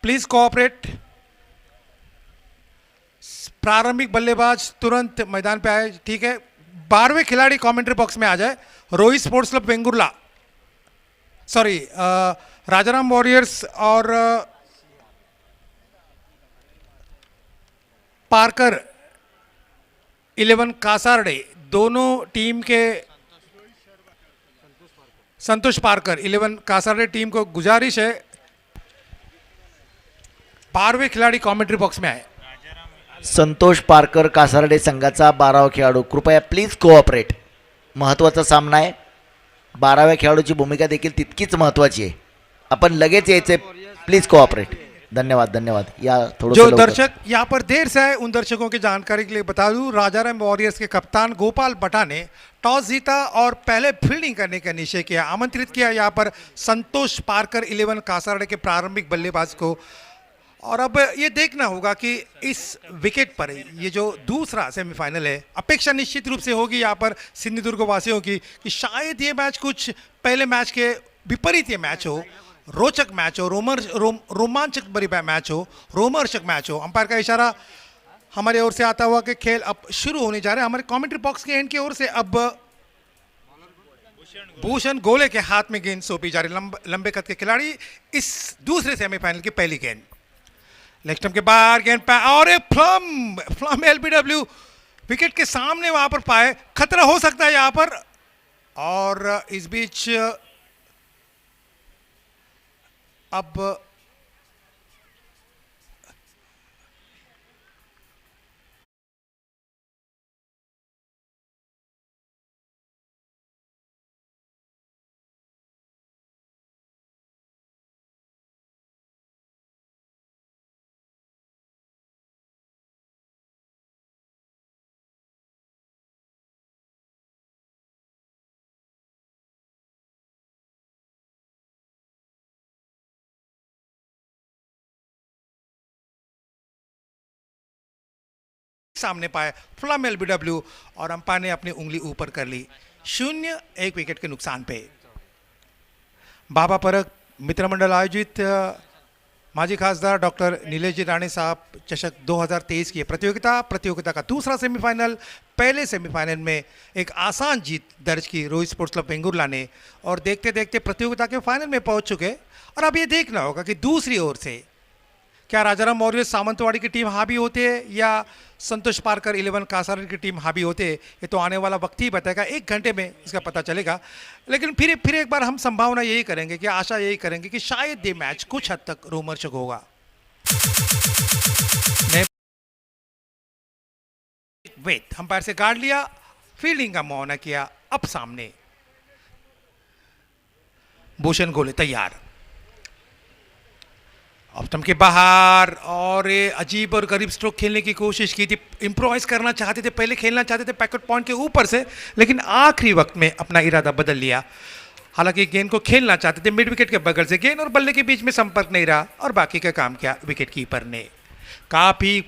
Please cooperate. प्रारंभिक बल्लेबाज तुरंत मैदान पे आए। ठीक है, 12वें खिलाड़ी कमेंट्री बॉक्स में आ जाए। Rohit sports club Vengurla, sorry Rajaram warriors और पार्कर 11 कासारडे, दोनों टीम के संतोष पार्कर 11 कासारडे टीम को गुजारिश है 12वें खिलाड़ी कमेंट्री बॉक्स में आए। संतोष पारकर कासारडे संघाचा 12वा खेळाडू, कृपया प्लीज कोऑपरेट। महत्त्वाचा सामना आहे, 12व्या खेळाडूची भूमिका देखील तितकीच महत्त्वाची आहे। आपण लगेच यायचे, प्लीज कोऑपरेट। धन्यवाद धन्यवाद। या जो दर्शक यहाँ पर देर से आए उन दर्शकों की जानकारी के लिए बता दूं, राजाराम वॉरियर्स के कप्तान गोपाल भट्टा ने टॉस जीता और पहले फील्डिंग करने का निश्चय किया। आमंत्रित किया यहाँ पर संतोष पारकर 11 कासारडे के प्रारंभिक बल्लेबाज को। और अब ये देखना होगा कि इस विकेट पर ये जो दूसरा सेमीफाइनल है, अपेक्षा निश्चित रूप से होगी यहाँ पर सिंधुदुर्ग वासियों की कि शायद ये मैच कुछ पहले मैच के विपरीत ये मैच हो, रोचक मैच हो, रोमांचक भरी मैच हो, रोमांचक मैच हो। अंपायर का इशारा हमारे ओर से आता हुआ कि खेल अब शुरू होने जा रहा है। हमारे कमेंट्री बॉक्स के एंड की ओर से अब भूषण गोले के हाथ में गेंद सौंपी जा रही। लंबे कद के खिलाड़ी इस दूसरे सेमीफाइनल की पहली गेंद, लेग स्टंप के बाहर गेंद पे और एक फ्लम एलबीडब्ल्यू विकेट के सामने वहां पर पाए, खतरा हो सकता है यहां पर। और इस बीच अब सामने पाए फ्लम एलबीडब्ल्यू और अंपायर ने अपनी उंगली ऊपर कर ली। 0-1 विकेट के नुकसान पे। बाबा परक मित्र मंडल आयोजित माजी खासदार डॉक्टर नीलेश जी राणे साहब चषक 2023 की प्रतियोगिता का दूसरा सेमीफाइनल। पहले सेमीफाइनल में एक आसान जीत दर्ज की रोहित स्पोर्ट्स क्लब वेंगुर्ला ने और देखते देखते प्रतियोगिता के फाइनल में पहुंच चुके। और अब ये देखना होगा कि दूसरी ओर से क्या राजाराम वॉरियर्स सावंतवाड़ी की टीम हावी होते हैं या संतोष पारकर 11 कासारडे की टीम हावी होते हैं। ये तो आने वाला वक्त ही बताएगा, 1 घंटे में इसका पता चलेगा। लेकिन फिर एक बार हम संभावना यही करेंगे कि आशा यही करेंगे कि शायद ये मैच कुछ हद तक रोमांचक होगा। वेट अंपायर से गार्ड लिया, फील्डिंग का मुआयना किया। अब सामने भूषण गोले तैयार, ऑफ स्टंप के बाहर और ये अजीब और गरीब स्ट्रोक खेलने की कोशिश की थी। इम्प्रोवाइज करना चाहते थे, पहले खेलना चाहते थे पैकेट पॉइंट के ऊपर से, लेकिन आखिरी वक्त में अपना इरादा बदल लिया। हालांकि गेंद को खेलना चाहते थे मिड विकेट के बगल से, गेंद और बल्ले के बीच में संपर्क नहीं रहा और बाकी का काम किया विकेट कीपर ने। काफ़ी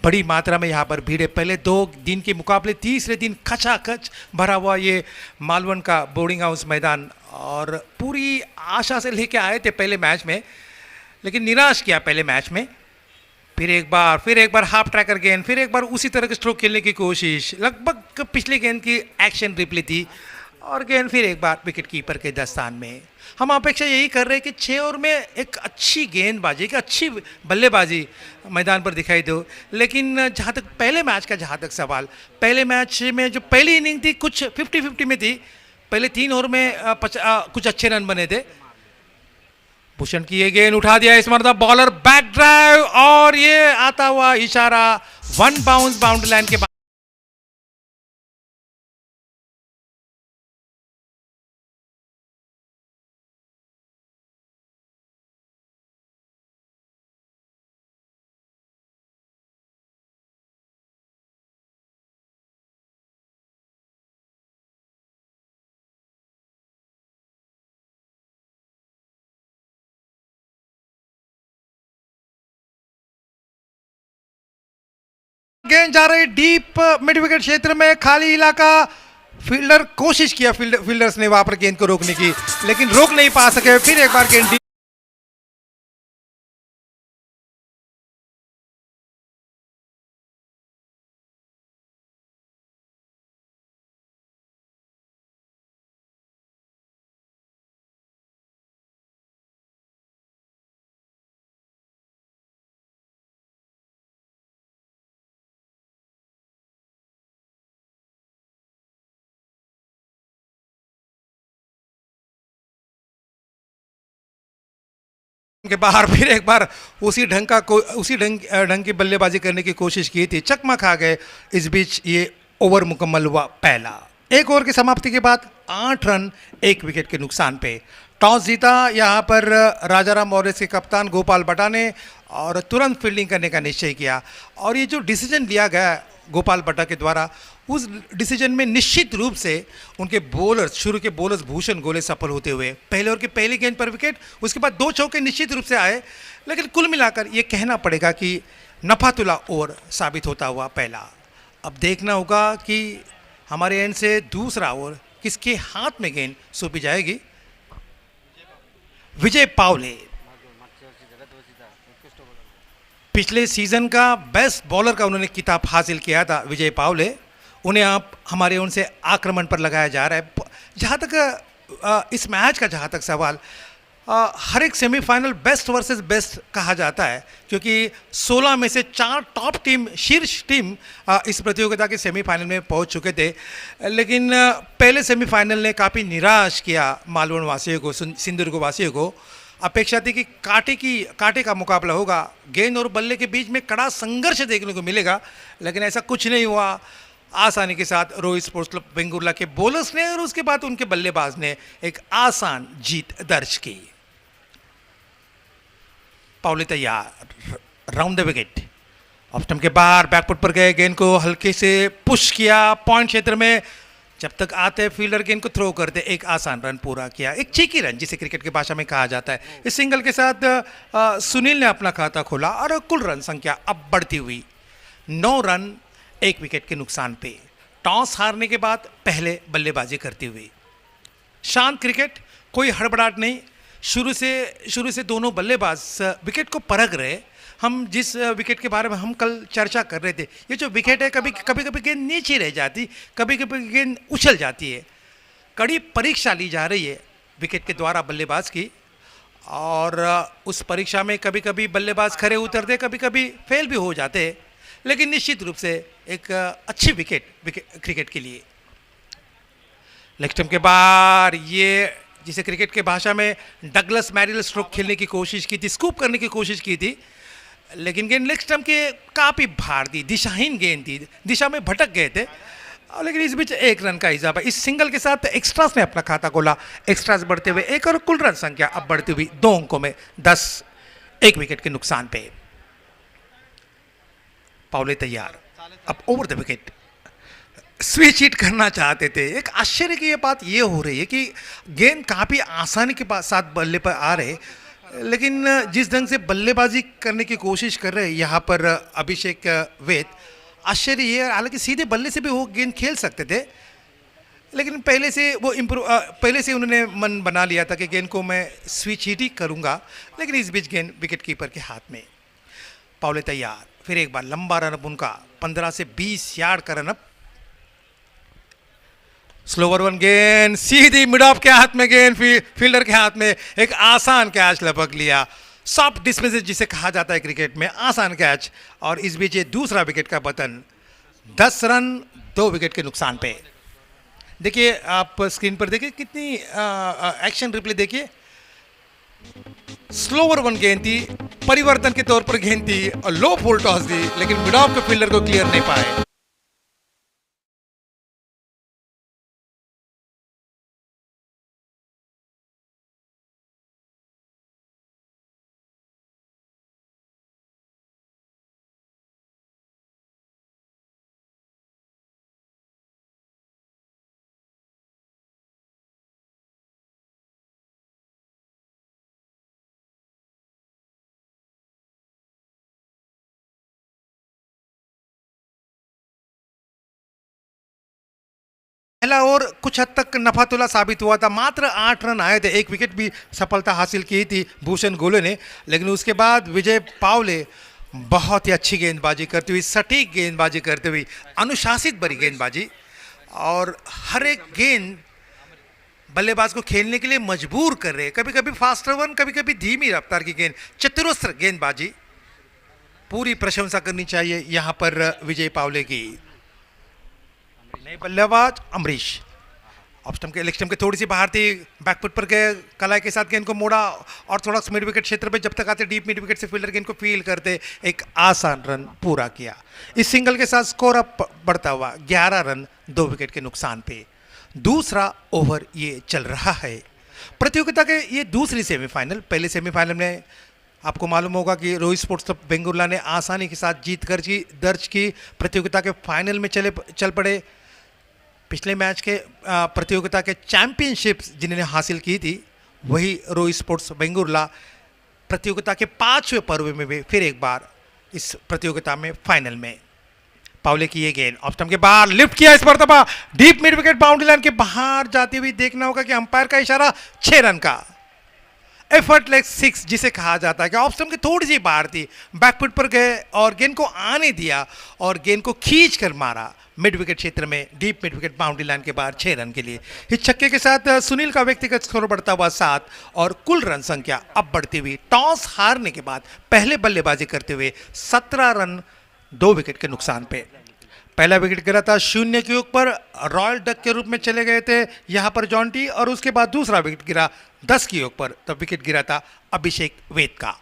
बड़ी मात्रा में यहाँ पर भीड़ है। पहले 2 दिन के मुकाबले तीसरे दिन खचाखच भरा हुआ ये मालवण का बोर्डिंग हाउस मैदान, और पूरी आशा से लेके आए थे पहले मैच में, लेकिन निराश किया पहले मैच में। फिर एक बार हाफ ट्रैकर गेंद, फिर एक बार उसी तरह के स्ट्रोक खेलने की कोशिश, लगभग पिछली गेंद की एक्शन रिप्ले थी और गेंद फिर एक बार विकेट कीपर के दस्तान में। हम अपेक्षा यही कर रहे हैं कि 6 ओवर में एक अच्छी गेंदबाजी, एक अच्छी बल्लेबाजी मैदान पर दिखाई दो। लेकिन जहाँ तक पहले मैच का जहाँ तक सवाल, पहले मैच में जो पहली इनिंग थी कुछ 50-50 में थी। पहले 3 ओवर में कुछ अच्छे रन बने थे। भूषण की ये गेंद उठा दिया इस मरतबा बॉलर, बैक ड्राइव और ये आता हुआ इशारा 1 बाउंस बाउंड्री लाइन के बाद। गेंद जा रही डीप मिड विकेट क्षेत्र में, खाली इलाका। फील्डर कोशिश किया फील्डर्स ने वहां पर गेंद को रोकने की, लेकिन रोक नहीं पा सके। फिर एक बार गेंद के बाहर फिर एक बार उसी ढंग की बल्लेबाजी करने की कोशिश की थी, चकमा खा गए। इस बीच ये ओवर मुकम्मल हुआ पहला। एक ओवर की समाप्ति के बाद 8 रन 1 विकेट के नुकसान पे। टॉस जीता यहाँ पर राजाराम मौर्य के कप्तान गोपाल भट्टा ने और तुरंत फील्डिंग करने का निश्चय किया। और ये जो डिसीजन लिया गया गोपाल भट्टा के द्वारा, उस डिसीजन में निश्चित रूप से उनके बॉलर्स, शुरू के बॉलर्स भूषण गोले सफल होते हुए पहले ओवर की पहली गेंद पर विकेट, उसके बाद 2 चौके निश्चित रूप से आए। लेकिन कुल मिलाकर ये कहना पड़ेगा कि नफातुला ओवर साबित होता हुआ पहला। अब देखना होगा कि हमारे एंड से दूसरा ओवर किसके हाथ में गेंद सौंपी जाएगी। विजय पावले पिछले सीजन का बेस्ट बॉलर का उन्होंने खिताब हासिल किया था। विजय पावले, उन्हें आप हमारे उनसे आक्रमण पर लगाया जा रहा है। जहाँ तक इस मैच का जहाँ तक सवाल, हर एक सेमीफाइनल बेस्ट वर्सेस बेस्ट कहा जाता है, क्योंकि 16 में से 4 टॉप टीम, शीर्ष टीम इस प्रतियोगिता के सेमीफाइनल में पहुंच चुके थे। लेकिन पहले सेमीफाइनल ने काफ़ी निराश किया मालवण वासियों को, सिंधुदुर्ग वासियों को। अपेक्षा थी कि कांटे का मुकाबला होगा, गेंद और बल्ले के बीच में कड़ा संघर्ष देखने को मिलेगा, लेकिन ऐसा कुछ नहीं हुआ। आसानी के साथ रोहित स्पोर्ट्स क्लब वेंगुर्ला के बॉलर्स ने और उसके बाद उनके बल्लेबाज ने एक आसान जीत दर्ज की। पावले तैयार, round the wicket, off stump के बाहर बैकफुट पर गए, गेंद को हल्के से पुश किया पॉइंट क्षेत्र में। जब तक आते फील्डर गेंद को थ्रो करते, एक आसान रन पूरा किया, एक चीकी रन जिसे क्रिकेट की भाषा में कहा जाता है। इस सिंगल के साथ सुनील ने अपना खाता खोला और कुल रन संख्या अब बढ़ती हुई 9 रन 1 विकेट के नुकसान पे। टॉस हारने के बाद पहले बल्लेबाजी करती हुई शांत क्रिकेट, कोई हड़बड़ाहट नहीं। शुरू से दोनों बल्लेबाज विकेट को परख रहे। हम जिस विकेट के बारे में हम कल चर्चा कर रहे थे, ये जो विकेट है, कभी कभी गेंद नीचे रह जाती, कभी कभी गेंद उछल जाती है। कड़ी परीक्षा ली जा रही है विकेट के द्वारा बल्लेबाज की, और उस परीक्षा में कभी कभी बल्लेबाज खरे उतरते, कभी कभी फेल भी हो जाते, लेकिन निश्चित रूप से एक अच्छी विकेट क्रिकेट के लिए। लेग स्टंप के बाहर, ये जिसे क्रिकेट के भाषा में डगलस मैरिल स्ट्रोक खेलने की कोशिश की थी, स्कूप करने की कोशिश की थी, लेकिन गेंद लेग स्टंप के काफ़ी भार थी, दिशाहीन गेंद थी, दिशा में भटक गए थे। लेकिन इस बीच 1 रन का इजाफा इस सिंगल के साथ एक्स्ट्रास ने अपना खाता खोला। एक्स्ट्रास बढ़ते हुए 1 और कुल रन संख्या अब बढ़ती हुई 2 अंकों में 10, 1 विकेट के नुकसान पे। पावले तैयार, अब over the wicket switch hit करना चाहते थे। एक आश्चर्य की ये बात ये हो रही है कि गेंद काफ़ी आसानी के साथ बल्ले पर आ रहे, लेकिन जिस ढंग से बल्लेबाजी करने की कोशिश कर रहे हैं यहाँ पर अभिषेक वैद, आश्चर्य ये, हालांकि सीधे बल्ले से भी वो गेंद खेल सकते थे, लेकिन पहले से उन्होंने मन बना लिया था कि गेंद को मैं स्विच हिट ही करूँगा। लेकिन इस बीच गेंद विकेट कीपर के हाथ में। पावले तैयार, फिर एक बार लंबा रनअप उनका, 15 से 20 यार्ड का रनअप। स्लोवर वन गेंद सीधी मिड ऑफ के हाथ में, गेंद फील्डर के हाथ में, एक आसान कैच लपक लिया। सॉफ्ट डिसमिस जिसे कहा जाता है क्रिकेट में, आसान कैच। और इस बीच ये दूसरा विकेट का पतन, 10 रन 2 विकेट के नुकसान पे। देखिए आप स्क्रीन पर देखिए, कितनी एक्शन रिप्ले देखिए। स्लोवर वन गेंद थी, परिवर्तन के तौर पर गेंद थी और लो फुल टॉस थी, लेकिन मिड ऑफ के फील्डर को क्लियर नहीं पाए। पहला ओवर कुछ हद तक नफातुला साबित हुआ था, मात्र 8 रन आए थे, 1 विकेट भी सफलता हासिल की थी भूषण गोले ने। लेकिन उसके बाद विजय पावले बहुत ही अच्छी गेंदबाजी करती हुई, सटीक गेंदबाजी करते हुई, अनुशासित भरी गेंदबाजी, और हर एक गेंद बल्लेबाज को खेलने के लिए मजबूर कर रहे हैं। कभी कभी फास्ट रन, कभी कभी धीमी रफ्तार की गेंद, चतुरस्र गेंदबाजी, पूरी प्रशंसा करनी चाहिए यहाँ पर विजय पावले की। नए बल्लेबाज Amrish, of stump K leg stump के थोड़ी सी बाहर थी, बैकफुट पर के कलाई के साथ गेंद को मोड़ा और थोड़ा सा मिड विकेट क्षेत्र पे जब तक आते डीप मिड विकेट से फील्डर गेंद को फील करते एक आसान रन पूरा किया। इस सिंगल के साथ स्कोर अप बढ़ता हुआ 11 रन 2 विकेट के नुकसान पे। दूसरा ओवर ये चल रहा है प्रतियोगिता के ये दूसरी सेमीफाइनल। पहले सेमीफाइनल में आपको मालूम होगा कि रोहित स्पोर्ट्स क्लब बेंगुर्ला ने आसानी के साथ जीत दर्ज की, प्रतियोगिता के फाइनल में चल पड़े। पिछले मैच के प्रतियोगिता के चैंपियनशिप जिन्होंने हासिल की थी वही रोहित स्पोर्ट्स बेंगुर्ला प्रतियोगिता के 5वें पर्व में भी फिर एक बार इस प्रतियोगिता में फाइनल में। पावले की ये गेंद ऑफ स्टंप के बाहर लिफ्ट किया, इस मरतबा deep mid wicket boundary line के बाहर जाती हुई देखना होगा कि अंपायर का इशारा 6 रन का एफर्टलेस 6 जिसे कहा जाता है कि ऑफ स्टंप की थोड़ी सी बाहर थी, बैकफुट पर गए और गेंद को आने दिया और गेंद को खींच कर मारा मिड विकेट क्षेत्र में deep mid wicket boundary line के बाहर 6 रन के लिए। इस छक्के के साथ सुनील का व्यक्तिगत स्कोर बढ़ता हुआ 7 और कुल रन संख्या अब बढ़ती हुई टॉस हारने के बाद पहले बल्लेबाजी करते हुए 17 रन 2 विकेट के नुकसान पे। पहला विकेट गिरा था 0 के ऊपर, रॉयल डक के रूप में चले गए थे यहां पर जॉन्टी, और उसके बाद दूसरा विकेट गिरा 10 के ऊपर, तब विकेट गिरा था अभिषेक वेद का।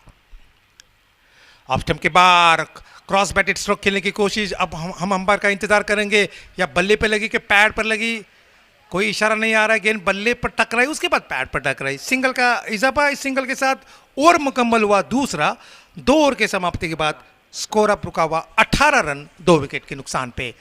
ऑफ स्टंप के बाहर क्रॉस बैटेड स्ट्रोक खेलने की कोशिश, अब हम अंपायर का इंतजार करेंगे या बल्ले पे लगी कि पैड पर लगी, कोई इशारा नहीं आ रहा है। गेंद बल्ले पर टकराई, उसके बाद पैड पर टकराई। सिंगल का इजाफा, इस सिंगल के साथ ओवर मुकम्मल हुआ दूसरा। 2 ओवर के समाप्ति के बाद स्कोर अप रुका हुआ 18 रन 2 विकेट के नुकसान पे।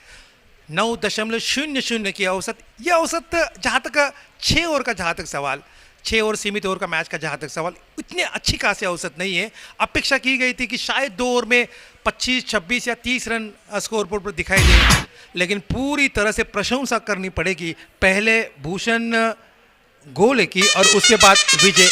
9.00 की औसत, यह औसत जहाँ तक 6 ओवर का जहाँ तक सवाल, 6 ओवर सीमित ओवर का मैच का जहाँ तक सवाल, इतनी अच्छी खासी औसत नहीं है। अपेक्षा की गई थी कि शायद 2 ओवर में 25, 26 या 30 रन स्कोर बोर्ड पर दिखाई दे, लेकिन पूरी तरह से प्रशंसा करनी पड़ेगी पहले भूषण गोले की और उसके बाद विजय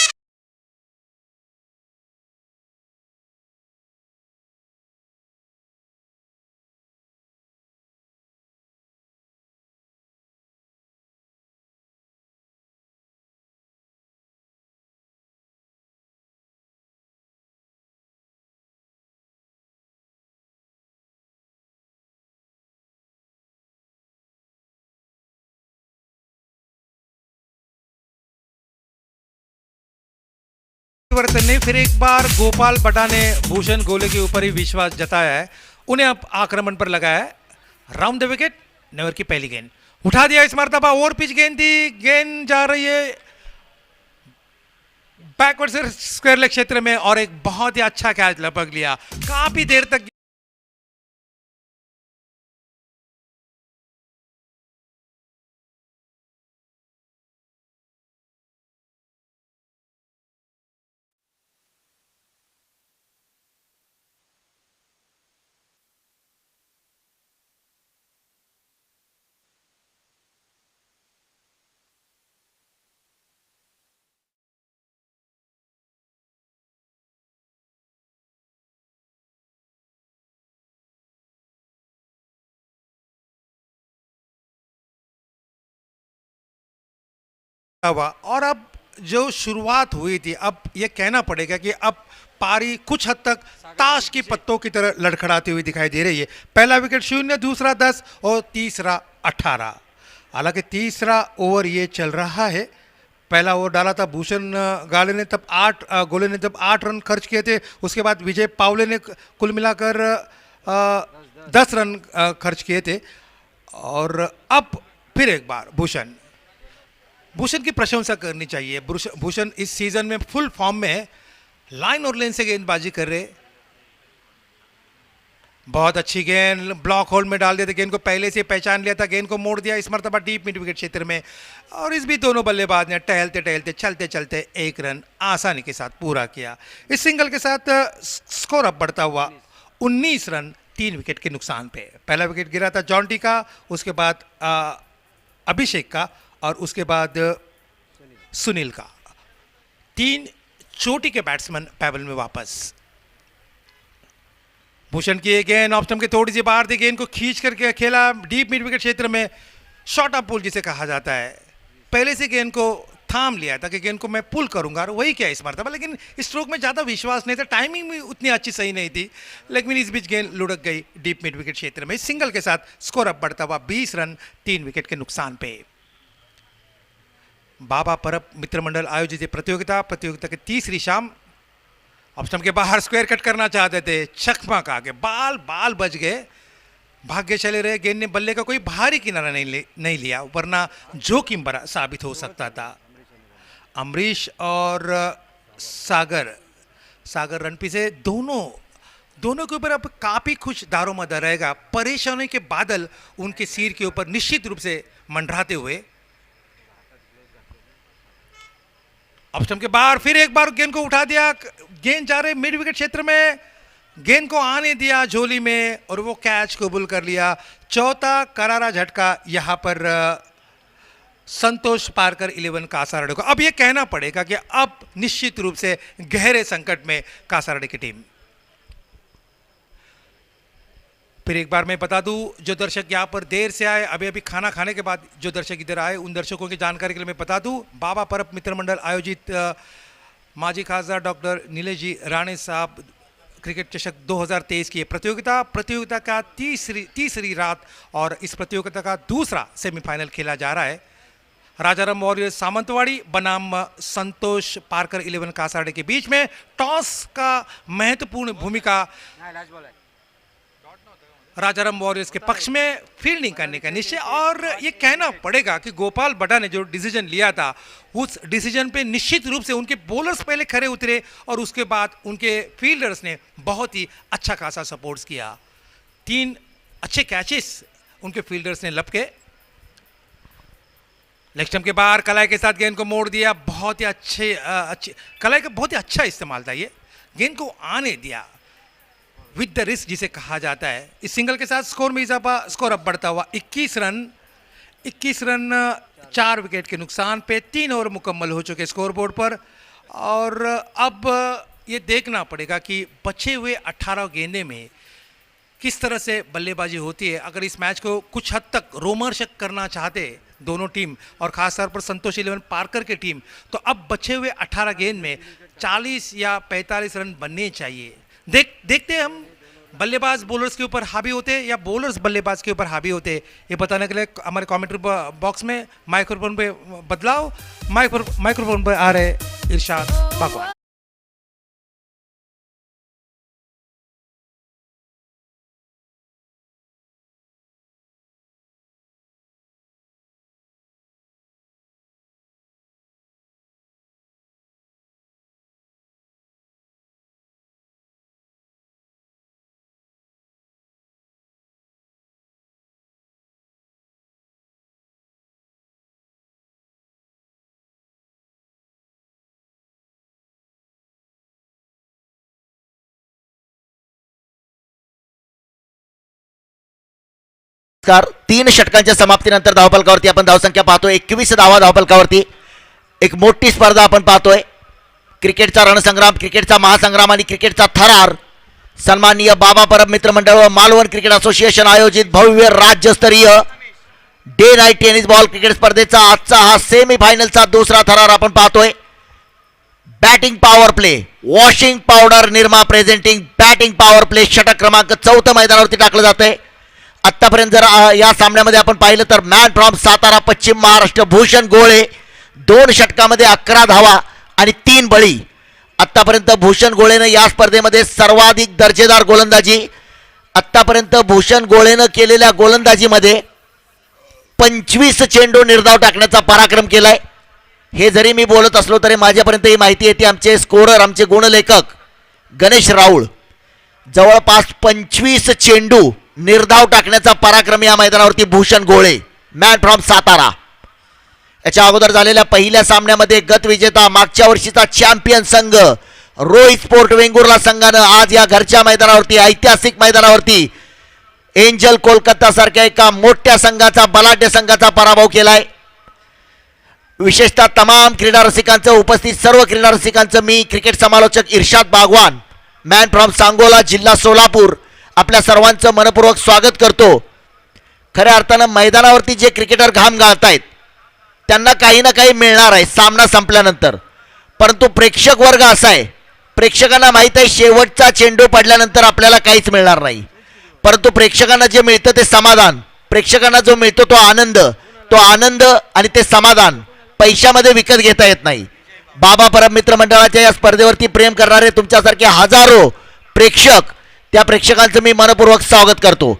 परिवर्तन ने फिर एक बार गोपाल बटा ने भूषण गोले के ऊपर ही विश्वास जताया है, उन्हें अब आक्रमण पर लगाया है। राउंड द विकेट, नेवर की पहली गेंद उठा दिया, इस मरतबा ओवर पिच गेंद थी, गेंद जा रही है बैकवर्ड से स्क्वायर लेग क्षेत्र में और एक बहुत ही अच्छा कैच लपक लिया। काफी देर तक हुआ और अब जो शुरुआत हुई थी, अब यह कहना पड़ेगा कि अब पारी कुछ हद तक ताश की पत्तों की तरह लड़खड़ाती हुई दिखाई दे रही है। पहला विकेट 0, दूसरा 10 और तीसरा 18। हालांकि तीसरा ओवर ये चल रहा है, पहला ओवर डाला था भूषण गोले ने तब 8 रन खर्च किए थे, उसके बाद विजय पावले ने कुल मिलाकर 10 रन खर्च किए थे। और अब फिर एक बार भूषण की प्रशंसा करनी चाहिए। भूषण इस सीजन में फुल फॉर्म में है, लाइन और लेन से गेंदबाजी कर रहे, बहुत अच्छी गेंद ब्लॉक होल्ड में डाल दिया था, गेंद को पहले से पहचान लिया था, गेंद को मोड़ दिया इस मरतबा डीप मिड विकेट क्षेत्र में, और इस भी दोनों बल्लेबाज ने टहलते टहलते चलते चलते 1 रन आसानी के साथ पूरा किया। इस सिंगल के साथ स्कोर अब बढ़ता हुआ 19 रन 3 विकेट के नुकसान पे। पहला विकेट गिरा था जॉन्टी का, उसके बाद अभिषेक का और उसके बाद सुनील का। 3 चोटी के बैट्समैन पैवल में वापस। भूषण की गेंद ऑफ स्टंप के थोड़ी सी बाहर थी, गेंद को खींच करके खेला डीप मिड विकेट क्षेत्र में, शॉर्ट अप पुल जिसे कहा जाता है। पहले से गेंद को थाम लिया था कि गेंद को मैं पुल करूंगा और वही किया इस मरतबा, लेकिन स्ट्रोक में ज़्यादा विश्वास नहीं था, टाइमिंग भी उतनी अच्छी सही नहीं थी, लेकिन इस बीच गेंद लुढ़क गई डीप मिड विकेट क्षेत्र में। सिंगल के साथ स्कोर अब बढ़ता हुआ 20 रन 3 विकेट के नुकसान पे। बाबा परब मित्र मंडल आयोजित ये प्रतियोगिता की तीसरी शाम। अब स्टंप के बाहर स्क्वायर कट करना चाहते थे, चकमा का आगे बाल बच गए, भाग्यशाली रहे, गेंद ने बल्ले का कोई भारी किनारा नहीं लिया, वरना जोखिम भरा साबित हो सकता था। अमरीश और सागर रणपी से दोनों के ऊपर अब काफी खुश दारोमदार रहेगा। परेशानी के बादल उनके सिर के ऊपर निश्चित रूप से मंडराते हुए। अब स्टंप के बाहर फिर एक बार गेंद को उठा दिया, गेंद जा रहे मिड विकेट क्षेत्र में, गेंद को आने दिया झोली में और वो कैच कबूल कर लिया। चौथा करारा झटका यहां पर संतोष पारकर 11 कासारडे को। अब ये कहना पड़ेगा कि अब निश्चित रूप से गहरे संकट में कासारडे की टीम। फिर एक बार मैं बता दूं, जो दर्शक यहाँ पर देर से आए, अभी खाना खाने के बाद जो दर्शक इधर आए, उन दर्शकों की जानकारी के लिए मैं बता दूं, बाबा परब मित्र मंडल आयोजित माजी खासदार डॉक्टर नीलेश जी राणे साहब क्रिकेट चषक 2023 की प्रतियोगिता का तीसरी रात और इस प्रतियोगिता का दूसरा सेमीफाइनल खेला जा रहा है। राजाराम वॉरियर्स सामंतवाड़ी बनाम संतोष पारकर 11 कासारडे के बीच में। टॉस का महत्वपूर्ण भूमिका राजाराम वॉरियर्स के पक्ष में फील्डिंग करने का निश्चय, और ये कहना पड़ेगा कि गोपाल बड़ा ने जो डिसीजन लिया था उस डिसीजन पे निश्चित रूप से उनके बॉलर्स पहले खड़े उतरे और उसके बाद उनके फील्डर्स ने बहुत ही अच्छा खासा सपोर्ट किया। 3 अच्छे कैचेस उनके फील्डर्स ने लपके। लेग स्टंप के बाहर कलाई के साथ गेंद को मोड़ दिया, बहुत ही अच्छे कलाई का बहुत ही अच्छा इस्तेमाल था, ये गेंद को आने दिया विद द रिस्क जिसे कहा जाता है। इस सिंगल के साथ स्कोर में इजाफा, स्कोर अब बढ़ता हुआ 21 रन 4 विकेट के नुकसान पे 3 ओवर मुकम्मल हो चुके स्कोर बोर्ड पर। और अब ये देखना पड़ेगा कि बचे हुए 18 गेंदे में किस तरह से बल्लेबाजी होती है। अगर इस मैच को कुछ हद तक रोमांचक करना चाहते दोनों टीम और खासतौर पर संतोष 11 पारकर की टीम, तो अब बचे हुए 18 गेंद में 40 या 45 रन बनने चाहिए। देखते हैं हम बल्लेबाज बॉलर्स के ऊपर हावी होते या बॉलर्स बल्लेबाज के ऊपर हावी होते, ये बताने के लिए हमारे कमेंट्री बॉक्स में माइक्रोफोन पे बदलाव, माइक्रोफोन पे आ रहे इरशाद बागवान। नमस्कार. 3 षटकांच्या समाप्तीनंतर धावफलकावरती आपण धावसंख्या पाहतोय 21 धावा धावफलकावरती. एक मोठी स्पर्धा आपण पाहतोय. क्रिकेटचा रणसंग्राम, क्रिकेटचा महासंग्राम आणि क्रिकेटचा थरार. सन्माननीय बाबा परब मित्र मंडळ व मालवण क्रिकेट असोसिएशन आयोजित भव्य राज्यस्तरीय day night tennis ball cricket स्पर्धेचा आजचा हा सेमीफायनलचा दुसरा थरार आपण पाहतोय. Batting power play, washing powder Nirma presenting batting power play षटक क्रमांक 4 मैदानावरती टाकलं जातंय. आतापर्यंत जर या सामन्यामध्ये आपण पाहिलं तर मॅन फ्रॉम सातारा पश्चिम महाराष्ट्र भूषण गोळे 2 षटकामध्ये 11 धावा आणि 3 बळी. आतापर्यंत भूषण गोळेनं या स्पर्धेमध्ये सर्वाधिक दर्जेदार गोलंदाजी, आतापर्यंत भूषण गोळेनं केलेल्या गोलंदाजीमध्ये 25 चेंडू निर्धाव टाकण्याचा पराक्रम केलाय. हे जरी मी बोलत असलो तरी माझ्यापर्यंत ही माहिती येते आमचे स्कोरर, आमचे गुणलेखक गणेश राऊळ, जवळपास 25 चेंडू निर्धाव टाकण्याचा पराक्रम या मैदानावरती भूषण गोळे मॅन फ्रॉम सातारा. याच्या अगोदर झालेल्या पहिल्या सामन्यामध्ये गतविजेता मागच्या वर्षीचा चॅम्पियन संघ रोहित स्पोर्ट वेंगुर्ला संघानं आज या घरच्या मैदानावरती, ऐतिहासिक मैदानावरती एंजल कोलकाता सारख्या एका मोठ्या संघाचा, बलाढ्य संघाचा पराभव केलाय. विशेषतः तमाम क्रीडा रसिकांचं, उपस्थित सर्व क्रीडा रसिकांचं मी क्रिकेट समालोचक इरशाद बागवान मॅन फ्रॉम सांगोला जिल्हा सोलापूर आपल्या सर्वांचं मनपूर्वक स्वागत करतो. खऱ्या अर्थानं मैदानावरती जे क्रिकेटर घाम गाळतायत त्यांना काही ना काही मिळणार आहे सामना संपल्यानंतर, परंतु प्रेक्षक वर्ग असा आहे, प्रेक्षकांना माहीत आहे शेवटचा चेंडू पडल्यानंतर आपल्याला काहीच मिळणार नाही, परंतु प्रेक्षकांना जे मिळतं ते समाधान, प्रेक्षकांना जो मिळतो तो आनंद आणि ते समाधान पैशामध्ये विकत घेता येत नाही. बाबा परम मित्र मंडळाच्या या स्पर्धेवरती प्रेम करणारे तुमच्यासारखे हजारो प्रेक्षक, त्या प्रेक्षकांचं मी मनपूर्वक स्वागत करतो.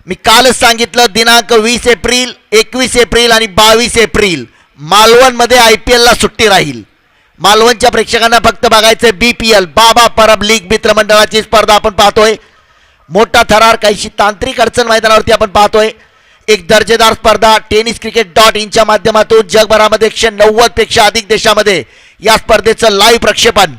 मी कालच सांगितलं, दिनांक 20 एप्रिल, 21 एप्रिल आणि 22 एप्रिल मालवणमध्ये IPL ला सुट्टी राहील. मालवणच्या प्रेक्षकांना फक्त बघायचं BPL बाबा परब लीग मित्रमंडळाची स्पर्धा आपण पाहतोय. मोठा थरार, काहीशी तांत्रिक अडचण मैदानावरती आपण पाहतोय. एक दर्जेदार स्पर्धा tenniscricket.in माध्यमातून जगभरामध्ये 190 पेक्षा अधिक देशामध्ये या स्पर्धेचं लाईव्ह प्रक्षेपण.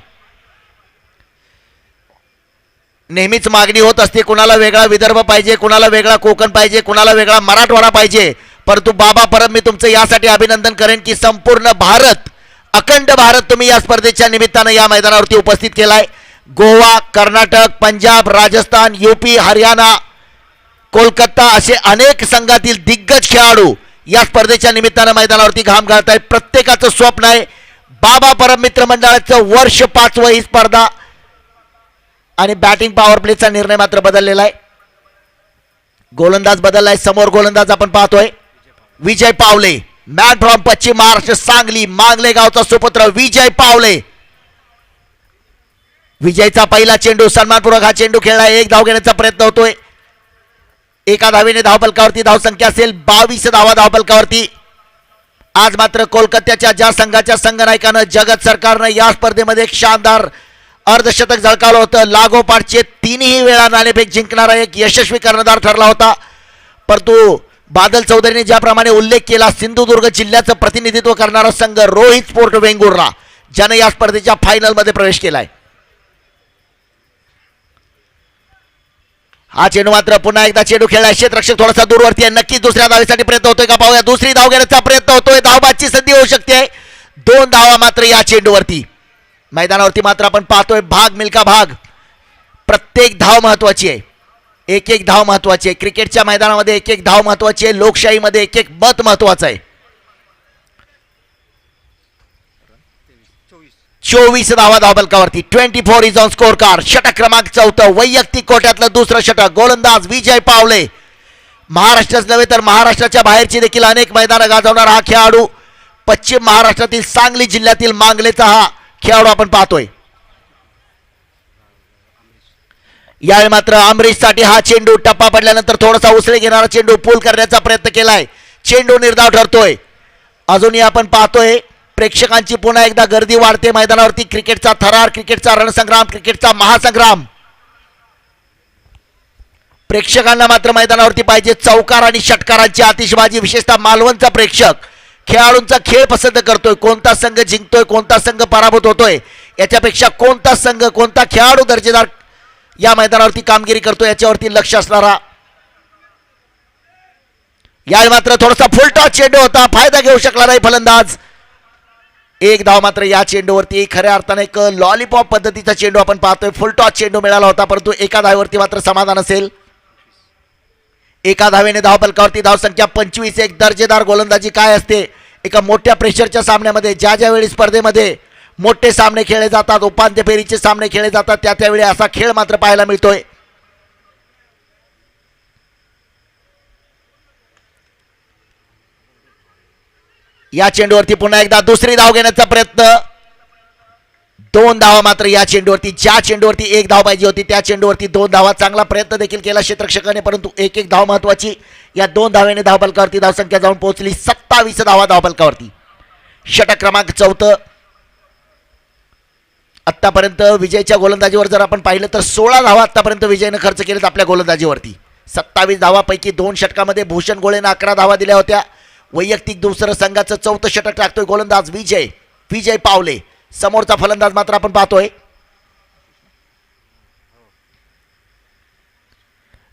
नेहमीच मागणी होत असते, कुणाला वेगळा विदर्भ पाहिजे, कुणाला वेगळा कोकण पाहिजे, कुणाला वेगळा मराठवाडा पाहिजे. परंतु बाबा परब मी तुमचं यासाठी अभिनंदन करेन की संपूर्ण भारत, अखंड भारत तुम्ही या स्पर्धेच्या निमित्तानं या मैदानावरती उपस्थित केलाय. गोवा, कर्नाटक, पंजाब, राजस्थान, UP, हरियाणा, कोलकाता असे अनेक संघातील दिग्गज खेळाडू या स्पर्धेच्या निमित्तानं मैदानावरती घाम घालतायत. प्रत्येकाचं स्वप्न आहे बाबा परब मित्र मंडळाचं वर्ष 5वं ही स्पर्धा. आणि बॅटिंग पॉवर प्लेचा निर्णय मात्र बदललेला आहे. गोलंदाज बदललाय. समोर गोलंदाज आपण पाहतोय विजय पावले, मॅन फ्रॉम पश्चिम महाराष्ट्र, सांगली मांगले गावचा सुपुत्र विजय पावले. विजयचा पहिला चेंडू, सन्मानपूर्वक हा चेंडू खेळला. एक धाव घेण्याचा प्रयत्न होतोय. एका धावेने धावफलकावरती धावसंख्या असेल 22 धावा धावफलकावरती. आज मात्र कोलकात्याच्या ज्या संघाच्या संघनायकानं, जगत सरकारनं या स्पर्धेमध्ये एक शानदार अर्धशतक झळकावलं होतं. लागोपाठचे 3ही वेळा नाणेफेक जिंकणारा एक यशस्वी कर्णधार ठरला होता. परंतु बादल चौधरीने ज्याप्रमाणे उल्लेख केला, सिंधुदुर्ग जिल्ह्याचं प्रतिनिधित्व करणारा संघ रोहित स्पोर्ट वेंगुर्ला, ज्याने या स्पर्धेच्या फायनलमध्ये प्रवेश केलाय. हा चेंडू मात्र पुन्हा एकदा चेंडू खेळलाय. क्षेत्ररक्षक थोडासा दूरवरती आहे. नक्कीच दुसऱ्या धावेसाठी प्रयत्न होतोय का पाहूया. दुसरी धाव घेण्याचा प्रयत्न होतोय. धावबादची संधी होऊ शकते. 2 धावा मात्र या चेंडूवरती. मैदानावरती मात्र आपण पाहतोय भाग मिल्खा भाग. प्रत्येक धाव महत्वाची आहे. एक एक धाव महत्वाची आहे. क्रिकेटच्या मैदानामध्ये एक एक धाव महत्वाची आहे. लोकशाहीमध्ये एक एक मत महत्वाचं आहे. 24 धावा धावफलकावरती. 24 इज ऑन स्कोर कार्ड. षटक क्रमांक 4, वैयक्तिक कोट्यातलं दुसरं षटक. गोलंदाज विजय पावले. महाराष्ट्रच नव्हे तर महाराष्ट्राच्या बाहेरची देखील अनेक मैदानं गाजवणारा हा खेळाडू. पश्चिम महाराष्ट्रातील सांगली जिल्ह्यातील मांगलेचा हा खेळाडू आपण पाहतोय. यावेळी मात्र अमरीशसाठी हा चेंडू, टप्पा पडल्यानंतर थोडासा उसळे घेणारा चेंडू पूल करण्याचा प्रयत्न केलाय. चेंडू निर्धाव ठरतोय. अजूनही आपण पाहतोय प्रेक्षकांची पुन्हा एकदा गर्दी वाढते मैदानावरती. क्रिकेटचा थरार, क्रिकेटचा रणसंग्राम, क्रिकेटचा महासंग्राम. प्रेक्षकांना मात्र मैदानावरती पाहिजे चौकार आणि षटकारांची आतिषबाजी. विशेषतः मालवणचा प्रेक्षक खेळाडूंचा खेळ पसंत करतोय. कोणता संघ जिंकतोय, कोणता संघ पराभूत होतोय, याच्यापेक्षा कोणता संघ, कोणता खेळाडू दर्जेदार या मैदानावरती कामगिरी करतोय याच्यावरती लक्ष असणारा. यावेळी मात्र थोडासा फुलटॉस चेंडू होता. फायदा घेऊ शकला नाही फलंदाज. एक धाव मात्र या चेंडूवरती. खऱ्या अर्थाने एक लॉलीपॉप पद्धतीचा चेंडू आपण पाहतोय. फुलटॉस चेंडू मिळाला होता, परंतु एका धावेवरती मात्र समाधान असेल. एका धावेने धावफलकावरती धावसंख्या 25. एक दर्जेदार गोलंदाजी काय असते एका मोठ्या प्रेशरच्या सामन्यामध्ये. ज्या ज्यावेळी स्पर्धेमध्ये मोठे सामने खेळले जातात, उपांत्य फेरीचे सामने खेळले जातात, त्या त्यावेळी असा खेळ मात्र पाहायला मिळतोय. या चेंडूवरती पुन्हा एकदा दुसरी धाव घेण्याचा प्रयत्न. 2 धावा मात्र या चेंडूवरती. ज्या चेंडूवरती 1 धाव पाहिजे होती त्या चेंडूवरती 2 धावा. चांगला प्रयत्न देखील केला क्षेत्ररक्षकाने, परंतु एक एक धाव महत्वाची. या 2 धावेने धावफलकावरती धावसंख्या जाऊन पोहोचली 27 धावा धावफलकावरती. षटक क्रमांक 4. आतापर्यंत विजयच्या गोलंदाजीवर जर आपण पाहिलं तर 16 धावा आतापर्यंत विजयनं खर्च केलेत आपल्या गोलंदाजीवरती. 27 धावापैकी 2 षटकामध्ये भूषण गोळेनं 11 धावा दिल्या होत्या. वैयक्तिक दुसरं संघाचं 4थं षटक टाकतोय गोलंदाज विजय पावले. समोरचा फलंदाज मात्र आपण पाहतोय.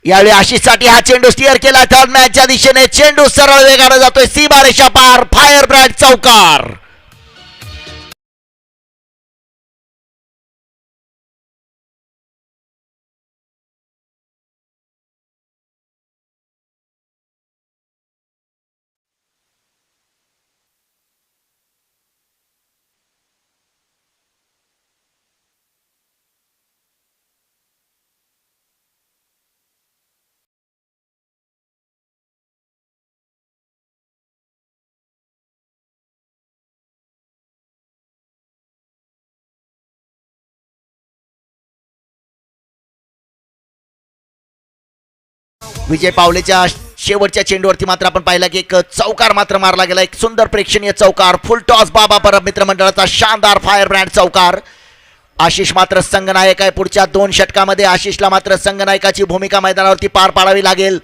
यावेळी आशिषसाठी हा चेंडू स्टिअर केला थर्ड मॅचच्या दिशेने. चेंडू सरळ वेगाने जातोय सीमारेषा पार. फायर ब्रँड चौकार. विजय पावलेच्या शेवटच्या चेंडूवरती मात्र आपण पाहिला की एक चौकार मात्र मारला गेला, एक सुंदर प्रेक्षणीय चौकार, फुल टॉस बाबा परब मित्र मंडळाचा शानदार फायर ब्रँड चौकार. आशिष मात्र संघनायक आहे. पुढच्या 2 षटकामध्ये आशिषला मात्र संघनायकाची भूमिका मैदानावरती पार पाडावी लागेल.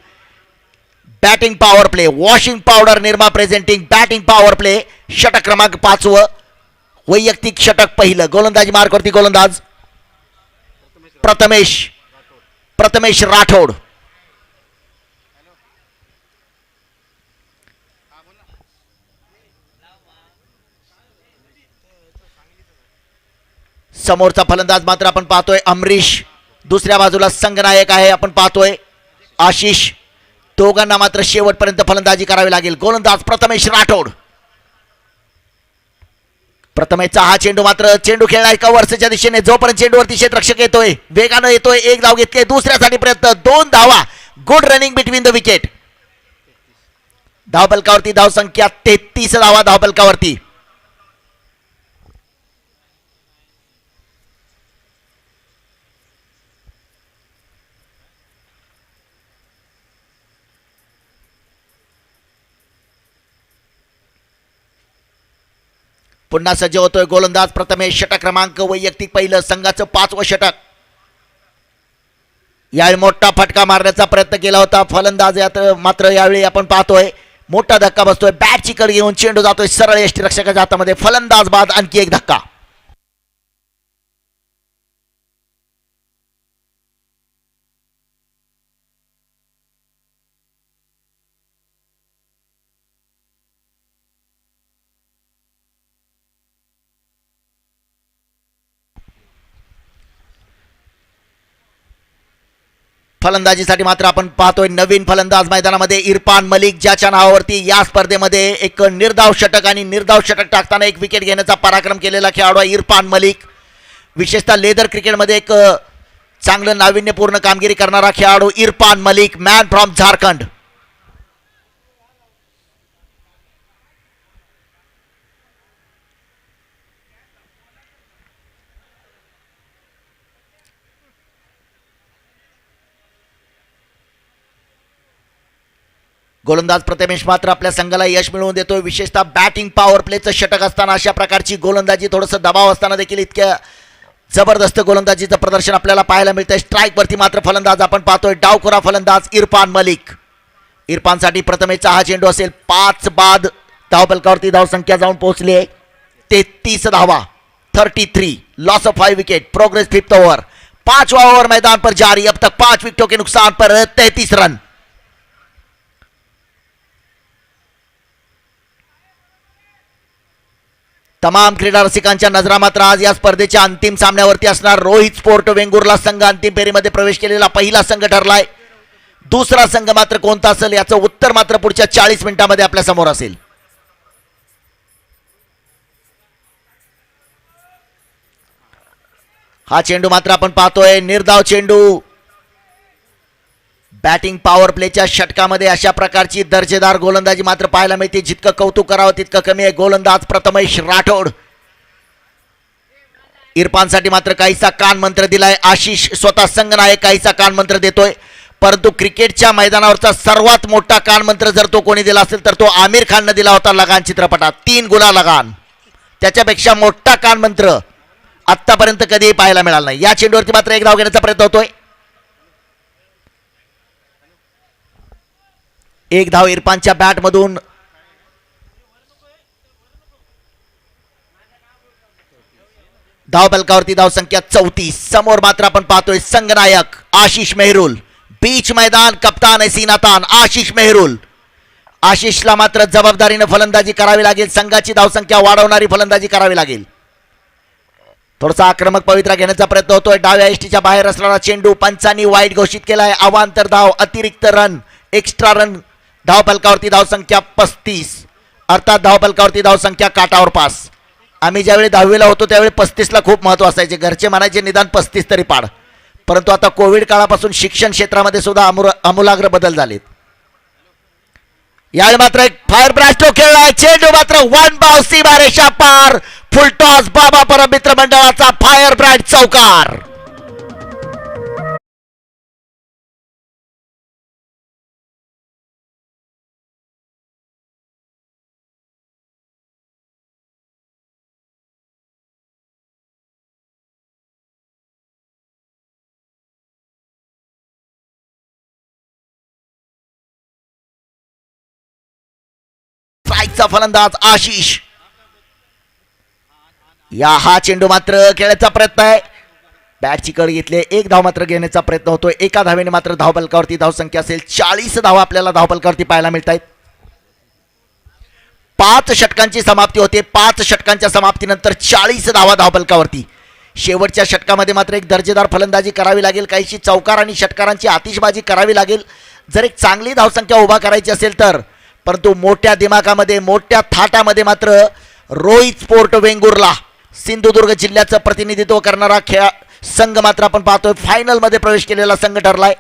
Batting power play, washing powder Nirma presenting batting power play. षटक क्रमांक 5, वैयक्तिक षटक पहिलं. गोलंदाजी मार्कवरती गोलंदाज प्रथमेश राठोड. समोरचा फलंदाज मात्र आपण पाहतोय अमरीश, दुसऱ्या बाजूला संघनायक आहे आपण पाहतोय आशिष. दोघांना मात्र शेवटपर्यंत फलंदाजी करावी लागेल. गोलंदाज प्रथमेश राठोड. प्रथमेशचा हा चेंडू मात्र चेंडू खेळलाय कव्हर्सच्या दिशेने, जोपर्यंत चेंडूवरती क्षेत्ररक्षक येतोय, वेगानं येतोय. 1 धाव घेतले, दुसऱ्यासाठी प्रयत्न, 2 धावा. Good running between the wicket. धावफलकावरती धाव संख्या 33 धावा धावफलकावरती. पुन्हा सज्ज होतोय गोलंदाज प्रथमेश. षटक क्रमांक वैयक्तिक पहिलं, संघाचं 5वं षटक. यावेळी मोठा फटका मारण्याचा प्रयत्न केला होता फलंदाज, मात्र यावेळी आपण पाहतोय मोठा धक्का बसतोय. बॅटची कड घेऊन चेंडू जातोय सरळ यष्टीरक्षकाच्या हातामध्ये. फलंदाज बाद आणखी एक धक्का. फलंदाजीसाठी मात्र आपण पाहतोय नवीन फलंदाज मैदानामध्ये इरफान मलिक, ज्याच्या नावावरती या स्पर्धेमध्ये एक निर्धाव षटक आणि निर्धाव षटक टाकताना एक विकेट घेण्याचा पराक्रम केलेला खेळाडू आहे इरफान मलिक. विशेषतः लेदर क्रिकेटमध्ये एक चांगलं नाविन्यपूर्ण कामगिरी करणारा खेळाडू इरफान मलिक, मॅन फ्रॉम झारखंड. गोलंदाज प्रथमेश मात्र आपल्या संघाला यश मिळवून देतोय. विशेषतः बॅटिंग पॉवर प्लेचं षटक असताना अशा प्रकारची गोलंदाजी, थोडंसं दबाव असताना देखील इतक्या जबरदस्त गोलंदाजीचं प्रदर्शन आपल्याला पाहायला मिळतंय. स्ट्राईकवरती मात्र फलंदाज आपण पाहतोय डावखुरा फलंदाज इरफान मलिक. इरफानसाठी प्रथमेशचा हा चेंडू असेल. 5 बाद धावफलकावरती धावसंख्या जाऊन पोहोचली आहे 33 धावा, 33. Loss of 5 wicket, progress 5th over. 5वां ओवर मैदान पर जारी. अब तक 5 विकेटों के नुकसान पर 33 रन. तमाम क्रीडा रसिकांच्या नजरा मात्र आज या स्पर्धेच्या अंतिम सामन्यावरती असणार. रोहित स्पोर्ट वेंगुर्ला संघ अंतिम फेरीमध्ये प्रवेश केलेला पहिला संघ ठरलाय. दुसरा संघ मात्र कोणता असेल याचं उत्तर मात्र पुढच्या 40 मिनिटांमध्ये आपल्या समोर असेल. हा चेंडू मात्र आपण पाहतोय निर्धाव चेंडू. बॅटिंग पॉवर प्लेच्या षटकामध्ये अशा प्रकारची दर्जेदार गोलंदाजी मात्र पाहायला मिळते. जितकं कौतुक करावं तितकं कमी आहे. गोलंदाज प्रथमेश राठोड. इरफानसाठी मात्र काहीसा कान मंत्र दिलाय आशिष. स्वतः संघनायक काहीसा कान मंत्र देतोय, परंतु क्रिकेटच्या मैदानावरचा सर्वात मोठा कान मंत्र जर तो कोणी दिला असेल तर तो आमिर खाननं दिला होता लगान चित्रपटात. 3 गुला लगान. त्याच्यापेक्षा मोठा कान मंत्र आतापर्यंत कधीही पाहायला मिळाला नाही. या चेंडूवरती मात्र 1 धाव घेण्याचा प्रयत्न होतोय. 1 धाव इरफानच्या बॅटमधून. धावफलकावरती धाव संख्या 34. समोर मात्र आपण पाहतोय संघनायक आशिष मेहरुल. बीच मैदान कप्तान है सीनातान आशिष मेहरुल. आशिषला मात्र जबाबदारीने फलंदाजी करावी लागेल. संघाची धावसंख्या वाढवणारी फलंदाजी करावी लागेल. थोडासा आक्रमक पवित्रा घेण्याचा प्रयत्न होतोय. डाव्या एसटीच्या बाहेर असणारा चेंडू पंचांनी वाईट घोषित केलाय. अवांतर धाव, अतिरिक्त रन, एक्स्ट्रा रन. धावफलकावरती धावसंख्या 35, अर्थात धावफलकावरती धावसंख्या काटावर पास. आम्ही ज्यावेळी 10वीला होतो त्यावेळी 35ला खूप महत्व असायचे. घरचे म्हणायचे निदान 35 तरी पाड. परंतु आता कोविड काळापासून शिक्षण क्षेत्रामध्ये सुद्धा आमूलाग्र बदल झालेत. यावेळी मात्र एक फायर ब्रँड खेळलाय. चेंडू मात्र 1 बाव सीमारेषा पार. फुल टॉस बाबा परब मित्र मंडळाचा फायर ब्रँड चौकार. स्ट्राईकचा फलंदाज आशिष. हा चेंडू मात्र खेळण्याचा प्रयत्न आहे. बॅटची कड घेतली. एक धाव मात्र घेण्याचा प्रयत्न होतोय. एका धावेने मात्र धावफलकावरती धावसंख्या असेल 40 धावा आपल्याला धावफलकावरती पाहायला मिळत आहेत. 5 षटकांची समाप्ती होते. 5 षटकांच्या समाप्तीनंतर 40 धावा धावफलकावरती. शेवटच्या षटकामध्ये मात्र एक दर्जेदार फलंदाजी करावी लागेल. काहीशी चौकार आणि षटकारांची आतिषबाजी करावी लागेल जर एक चांगली धावसंख्या उभा करायची असेल तर. परंतु मोठ्या दिमागामध्ये मोठ्या थाटामध्ये मात्र रोहित स्पोर्ट वेंगुर्ला सिंधुदुर्ग जिल्ह्याचं प्रतिनिधित्व करणारा संघ मात्र आपण पाहतोय फायनलमध्ये प्रवेश केलेला संघ ठरलाय.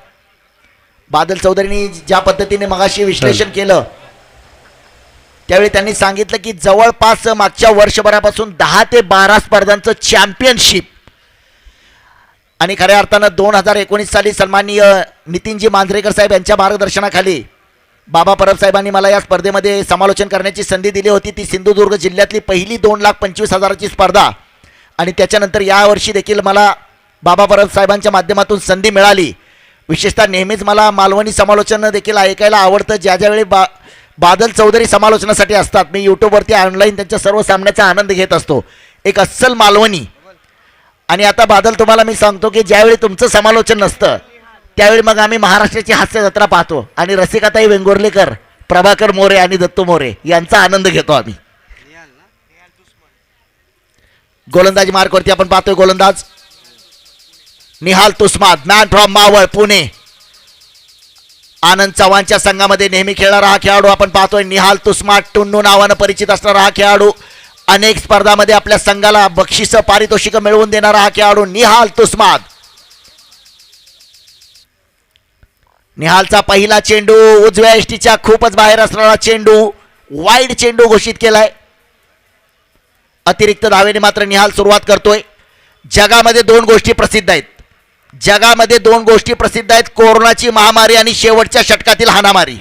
बादल चौधरींनी ज्या पद्धतीने मगाशी विश्लेषण केलं त्यावेळी त्यांनी सांगितलं की जवळपास मागच्या वर्षभरापासून 10 ते 12 स्पर्धांचं चॅम्पियनशिप आणि खऱ्या अर्थानं 2019 साली सन्माननीय नितीनजी मांजरेकर साहेब यांच्या मार्गदर्शनाखाली बाबा परब साहेबांनी मला या स्पर्धेमध्ये समालोचन करण्याची संधी दिली होती. ती सिंधुदुर्ग जिल्ह्यातली पहिली 2,25,000ची स्पर्धा आणि त्याच्यानंतर यावर्षी देखील मला बाबा परब साहेबांच्या माध्यमातून संधी मिळाली. विशेषतः नेहमीच मला मालवणी समालोचन देखील ऐकायला आवडतं. ज्यावेळी बादल चौधरी समालोचनासाठी असतात मी यूट्यूबवरती ऑनलाईन त्यांच्या सर्व सामन्याचा आनंद घेत असतो. एक अस्सल मालवणी. आणि आता बादल तुम्हाला मी सांगतो की ज्यावेळी तुमचं समालोचन नसतं त्यावेळी मग आम्ही महाराष्ट्राची हास्य जत्रा पाहतो आणि रसिकाताई वेंगुर्लेकर, प्रभाकर मोरे आणि दत्तू मोरे यांचा आनंद घेतो आम्ही. गोलंदाजी मार्कवरती आपण पाहतोय गोलंदाज निहाल तुस्माद, मॅन फ्रॉम मावळ पुणे. आनंद चव्हाणच्या संघामध्ये नेहमी खेळणारा हा खेळाडू आपण पाहतोय. निहाल तुस्माद टुन्नू नावानं परिचित असणारा हा खेळाडू. अनेक स्पर्धामध्ये आपल्या संघाला बक्षिस पारितोषिक मिळवून देणारा हा खेळाडू निहाल तुस्माद. निहालचा पहिला चेंडू उजव्या एष्टीच्या खूपच बाहेर असणारा चेंडू वाईड चेंडू घोषित केलाय. अतिरिक्त धावेने मात्र निहाल सुरुवात करतोय. जगामध्ये 2 गोष्टी प्रसिद्ध आहेत. जगामध्ये 2 गोष्टी प्रसिद्ध आहेत. कोरोनाची महामारी आणि शेवटच्या षटकातील हाणामारी.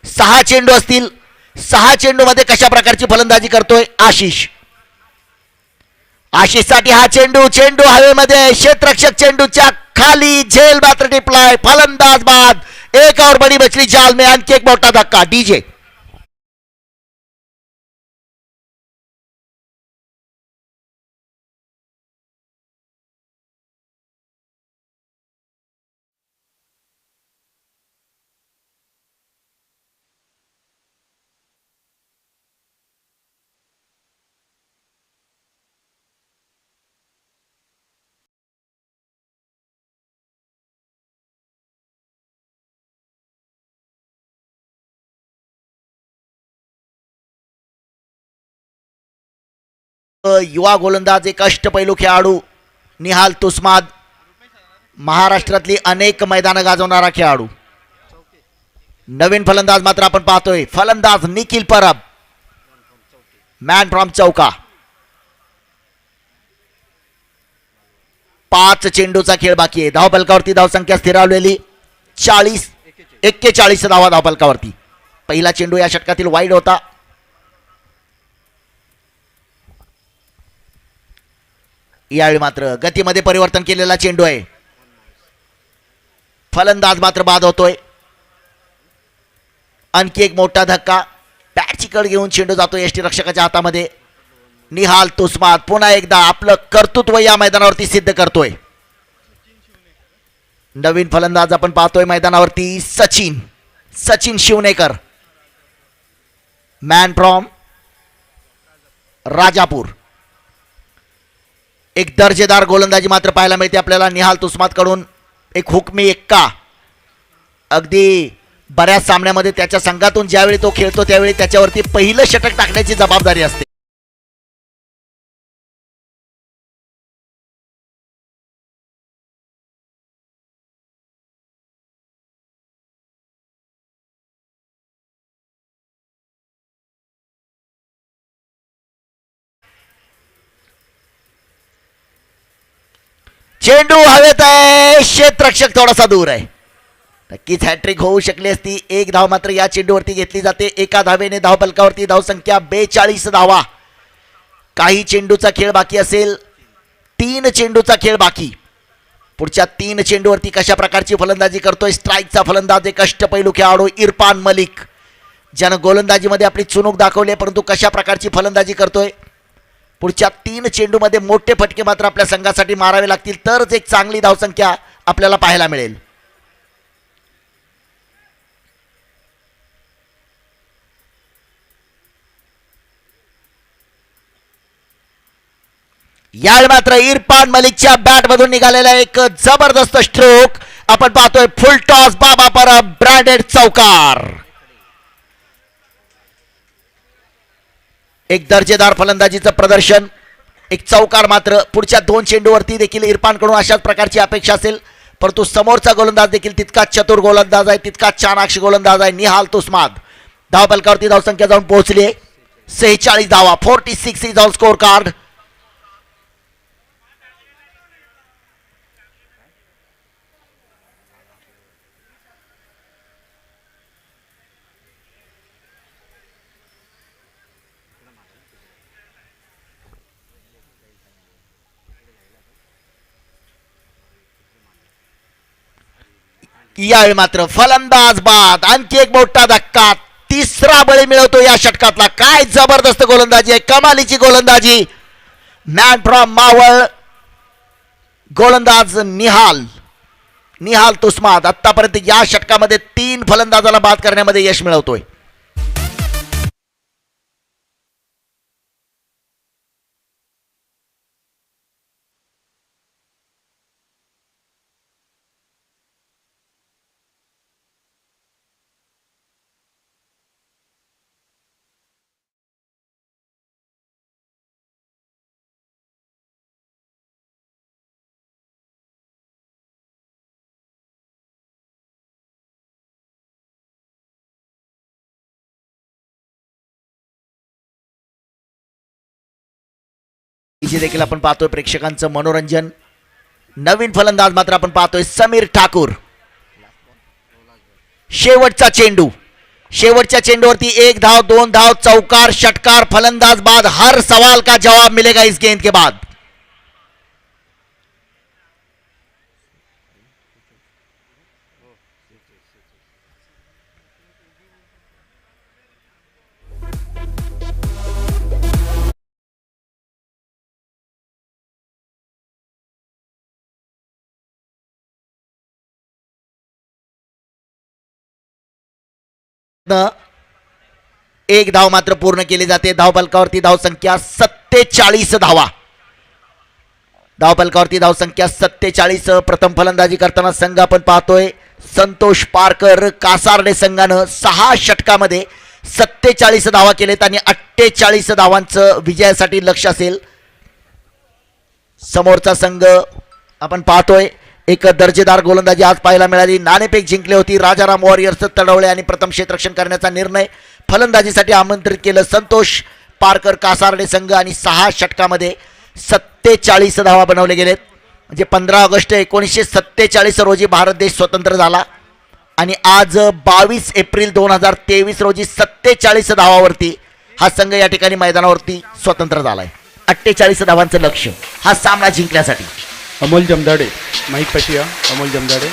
6 चेंडू असतील. 6 चेंडूमध्ये कशा प्रकारची फलंदाजी करतोय आशिष. आशिषसाठी हा चेंडू हवेमध्ये क्षेत्ररक्षक चेंडूच्या खाली झेल मात्र टिपलाय. फलंदाज बाद. एक और बडी बचली जाल में. आणखी एक मोठा धक्का. डीजे युवा गोलंदाज एक अष्टपैलू खेळाडू निहाल तुस्माद. महाराष्ट्रातली अनेक मैदानं गाजवणारा खेळाडू. नवीन फलंदाज मात्र आपण पाहतोय फलंदाज निखिल परब, मॅन फ्रॉम चौका. 5 चेंडूचा खेळ बाकी आहे. धावफलकावरती धावसंख्या स्थिरावलेली 41 धावा धावफलकावरती. पहिला चेंडू या षटकातील वाईड होता. यावेळी मात्र गतीमध्ये परिवर्तन केलेला चेंडू आहे. फलंदाज मात्र बाद होतोय. आणखी एक मोठा धक्का. बॅटची कड घेऊन चेंडू जातो यष्टीरक्षकाच्या हातामध्ये. निहाल तुस्माद पुन्हा एकदा आपलं कर्तृत्व या मैदानावरती सिद्ध करतोय. नवीन फलंदाज आपण पाहतोय मैदानावरती सचिन शिवनेकर, मॅन फ्रॉम राजापूर. एक दर्जेदार गोलंदाजी मात्र पाहायला मिळते आपल्याला निहाल तुस्माद कडून. एक हुकमी एक्का. अगदी बऱ्याच सामन्यामध्ये त्याच्या संघातून ज्यावेळी तो खेळतो त्यावेळी त्याच्यावरती पहिलं षटक टाकण्याची जबाबदारी असते. चेंडू हवेत आहे. क्षेत्ररक्षक थोडासा दूर आहे. नक्कीच हॅट्रिक होऊ शकली असती. एक धाव मात्र या चेंडूवरती घेतली जाते. एका धावेने धावफलकावरती धावसंख्या 42 धावा. काही चेंडूचा खेळ बाकी असेल. 3 चेंडूचा खेळ बाकी. पुढच्या 3 चेंडूवरती कशा प्रकारची फलंदाजी करतोय स्ट्राईकचा फलंदाज एक अष्टपैलू खेळाडू इरफान मलिक, ज्यानं गोलंदाजीमध्ये आपली चुणूक दाखवली आहे, परंतु कशा प्रकारची फलंदाजी करतोय. पुढच्या 3 चेंडूमध्ये मोठे फटके मात्र आपल्या संघासाठी मारावे लागतील, तरच एक चांगली धावसंख्या आपल्याला पाहायला मिळेल. यावेळी मात्र इरफान मलिकच्या बॅट मधून निघालेला एक जबरदस्त स्ट्रोक आपण पाहतोय. फुल टॉस बाबा पर ब्रँडेड चौकार. एक दर्जेदार फलंदाजीचं प्रदर्शन, एक चौकार. मात्र पुढच्या 2 चेंडूवरती देखील इरफानकडून अशाच प्रकारची अपेक्षा असेल, परंतु समोरचा गोलंदाज देखील तितकाच चतुर गोलंदाज आहे, तितकाच चाणाक्ष गोलंदाज आहे. निहाल तुस्माद धावफलकावरती धावसंख्या जाऊन पोहोचली आहे 46 धावा. 46 इज ऑन स्कोर कार्ड. यावेळी मात्र फलंदाज बाद. आणखी एक मोठा धक्का, तिसरा बळी मिळवतो या षटकातला. काय जबरदस्त गोलंदाजी आहे, कमालीची गोलंदाजी. मॅन फ्रॉम मावळ गोलंदाज निहाल तुस्माद आतापर्यंत या षटकामध्ये 3 फलंदाजाला बाद करण्यामध्ये यश मिळवतोय. इथे देखील आपण पाहतोय प्रेक्षकांचं मनोरंजन. नवीन फलंदाज मात्र आपण पाहतोय समीर ठाकूर. शेवटचा चेंडू, शेवटच्या चेंडूवरती 1 धाव, 2 धाव, चौकार, षटकार, फलंदाज बाद. हर सवाल का जवाब मिलेगा इस गेंद के बाद. एक धाव मात्र पूर्ण केली जाते. धावफलकावरती धावसंख्या 47 धावा. धावफलकावरती धावसंख्या 47. प्रथम फलंदाजी करताना संघ आपण पाहतोय संतोष पारकर कासार्डे संघानं 6 षटकामध्ये 47 धावा केलेत आणि 48 धावांचं विजयासाठी लक्ष असेल. समोरचा संघ आपण पाहतोय एक दर्जेदार गोलंदाजी आज पाहायला मिळाली. नाणेफेक जिंकली होती. राजाराम वॉरियर्स तडवळे आणि प्रथम क्षेत्ररक्षण करण्याचा निर्णय. फलंदाजीसाठी आमंत्रित केलं संतोष पारकर कासार्डे संघ आणि 6 षटकामध्ये 47 धावा बनवले गेलेत. म्हणजे 15 ऑगस्ट 1947 रोजी भारत देश स्वतंत्र झाला आणि आज 22 एप्रिल 2023 रोजी 47 धावावरती हा संघ या ठिकाणी मैदानावरती स्वतंत्र झालाय. 48 धावांचं लक्ष्य हा सामना जिंकण्यासाठी. अमोल जमदाडे, माईक पटिया, अमोल जमदाडे.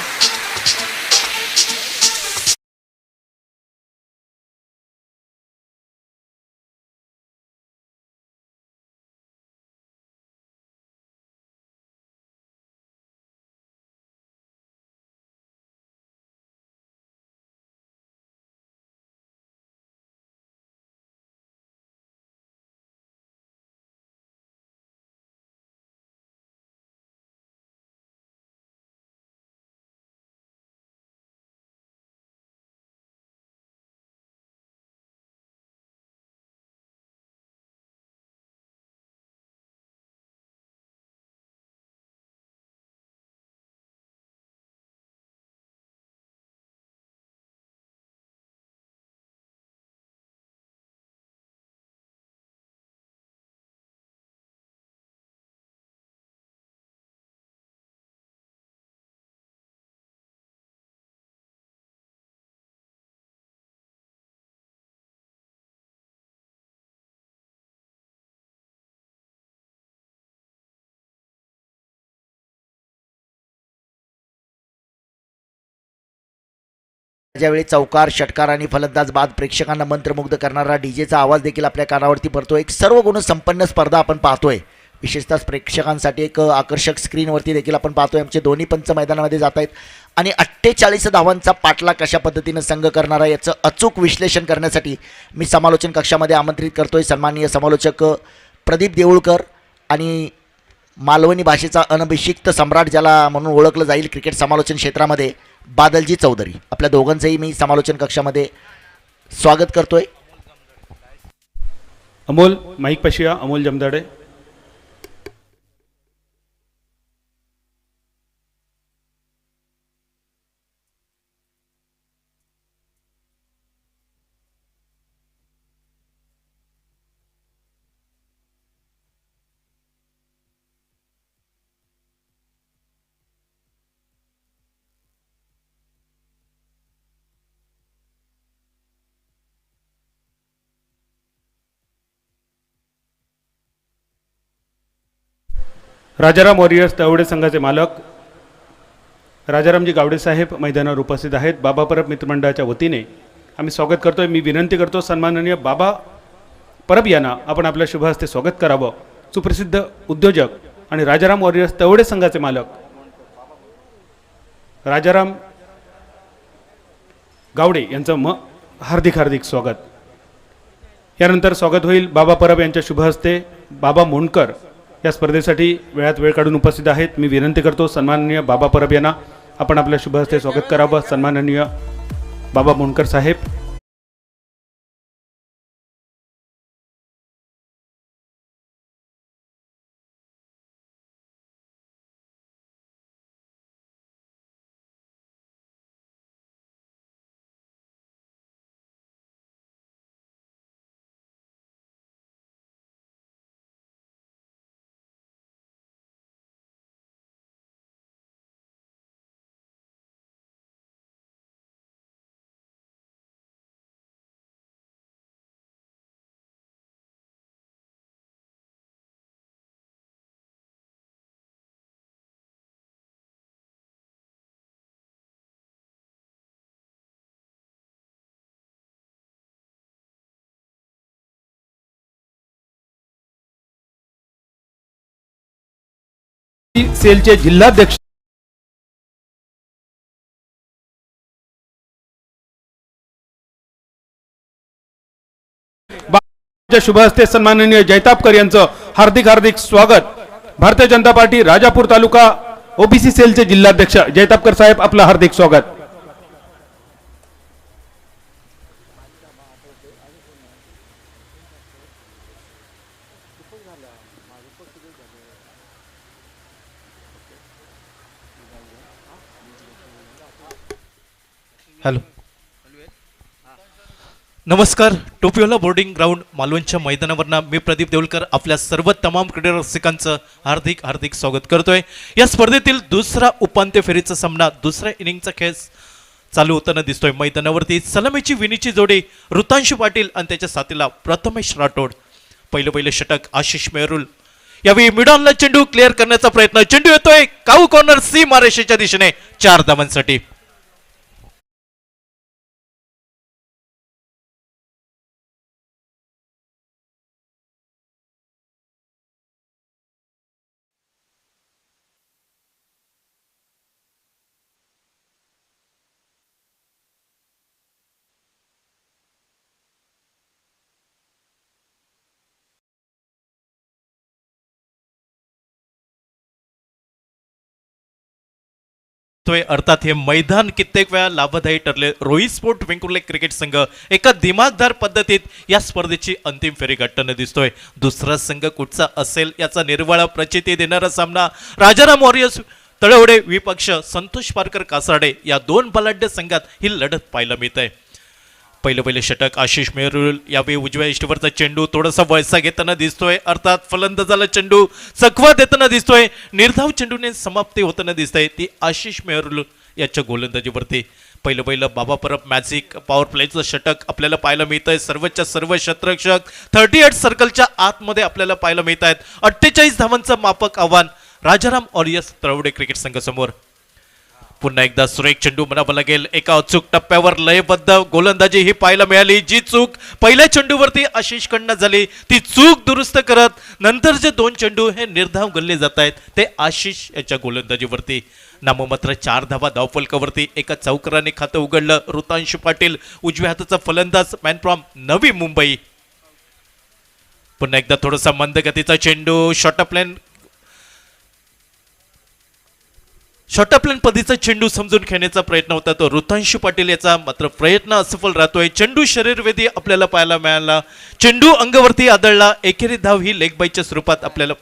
ज्यावेळी चौकार, षटकार आणि फलंदाज बाद प्रेक्षकांना मंत्रमुग्ध करणारा डीजेचा आवाज देखील आपल्या कानावरती पडतो. एक सर्व गुण संपन्न स्पर्धा आपण पाहतोय. विशेषतः प्रेक्षकांसाठी एक आकर्षक स्क्रीनवरती देखील आपण पाहतोय. आमचे दोन्ही पंच मैदानामध्ये जात आहेत आणि 48 धावांचा पाठलाग कशा पद्धतीनं संघ करणारा याचं अचूक विश्लेषण करण्यासाठी मी समालोचन कक्षामध्ये आमंत्रित करतोय सन्माननीय समालोचक प्रदीप देऊळकर आणि मालवणी भाषेचा अनभिषिक्त सम्राट ज्याला म्हणून ओळखलं जाईल क्रिकेट समालोचन क्षेत्रामध्ये, बादलजी चौधरी. आपल्या दोघांचंही मी समालोचन कक्षामध्ये स्वागत करतोय. अमोल माईक पशिया, अमोल जमदाडे. राजाराम वॉरियर्स तवडे संघाचे मालक राजारामजी गावडे साहेब मैदानावर उपस्थित आहेत. बाबा परब मित्रमंडळाच्या वतीने आम्ही स्वागत करतोय. मी विनंती करतो सन्माननीय बाबा परब यांना आपण आपल्या शुभ हस्ते स्वागत करावं. सुप्रसिद्ध उद्योजक आणि राजाराम वॉरियर्स तवडे संघाचे मालक राजाराम गावडे यांचं हार्दिक हार्दिक स्वागत. यानंतर स्वागत होईल बाबा परब यांच्या शुभ हस्ते बाबा मोंडकर या स्पर्धेसाठी वेळात वेळ काढून उपस्थित आहेत. मी विनंती करतो सन्माननीय बाबा परब यांना आपण आपल्या शुभ हस्ते स्वागत करावं. सन्माननीय बाबा मोंडकर साहेब. सेलचे जिल्हाध्यक्ष शुभ हस्ते सन्माननीय जैतापकर यांचं हार्दिक हार्दिक स्वागत. भारतीय जनता पार्टी राजापूर तालुका ओबीसी सेलचे जिल्हाध्यक्ष जैतापकर साहेब आपलं हार्दिक स्वागत. हॅलो, नमस्कार. टोपियोला बोर्डिंग ग्राउंड मालवणच्या मैदानावरनं मी प्रदीप देऊळकर आपल्या सर्व तमाम क्रीडा रसिकांचं हार्दिक हार्दिक स्वागत करतोय. या स्पर्धेतील दुसरा उपांत्य फेरीचा सामना दुसऱ्या इनिंगचा खेळ चालू होताना दिसतोय. मैदानावरती सलामीची विनीची जोडी ऋतांशु पाटील आणि त्याच्या साथीला प्रथमेश राठोड. पहिलं षटक आशिष मेहरुल. यावेळी मिडॉनला चेंडू क्लिअर करण्याचा प्रयत्न. चेंडू येतोय काऊ कॉर्नर सीमा रेषेच्या दिशेने 4 धावांसाठी. अर्थात हे मैदान कित्येक वेळा लाभदायी ठरले. रोहित स्पोर्ट वेंकुर्ले क्रिकेट संघ एका दिमागदार पद्धतीत या स्पर्धेची अंतिम फेरी गाठताना दिसतोय. दुसरा संघ कुठचा असेल याचा निर्वाळा प्रचिती देणारा सामना राजाराम वॉरियर्स तळवडे विपक्ष संतोष पारकर कासारडे या दोन बलाढ्य संघात ही लढत पाहायला मिळत आहे. पहिलं षटक आशिष मेहरुल. यावेळी उजव्या इष्टवरचा चेंडू थोडासा वळसा घेताना दिसतोय. अर्थात फलंदाजाला चेंडू चकवा देताना दिसतोय. निर्धाव चेंडूने समाप्ती होताना दिसतंय ती आशिष मेहरुल याच्या गोलंदाजीवरती. पहिलं बाबा परब मॅजिक पॉवर प्लेचं षटक आपल्याला पाहायला मिळत आहे. सर्वच्या सर्व क्षेत्ररक्षक 38 सर्कलच्या आतमध्ये आपल्याला पाहायला मिळत आहेत. 48 धावांचं मापक आव्हान राजाराम वॉरियर्स तळवडे क्रिकेट संघासमोर. पुन्हा एकदा सुरेख चेंडू म्हणावं लागेल. एका अचूक टप्प्यावर लयबद्ध गोलंदाजी ही पाहायला मिळाली. जी चूक पहिल्या चेंडूवरती आशिष कडनं झाली ती चूक दुरुस्त करत नंतर जे 2 चेंडू हे निर्धाव गल्ले जात आहेत ते आशिष याच्या गोलंदाजीवरती. नाममात्र 4 धावा धावफलकावरती एका चौकाराने खातं उघडलं. ऋतांशु पाटील उजव्या हाताचा फलंदाज, मॅन फ्रॉम नवी मुंबई. पुन्हा एकदा थोडासा मंद गतीचा चेंडू. शॉर्ट प्लॅन पद्धतीचा चेंडू समजून खेळण्याचा प्रयत्न होता तो ऋतांशु पाटील याचा, मात्र प्रयत्न असफल राहतोय. चेंडू शरीरवेदी आपल्याला पाहायला मिळाला. चेंडू अंगावरती आदळला. एकेरी धाव ही लेग बायच्या स्वरूपात आपल्याला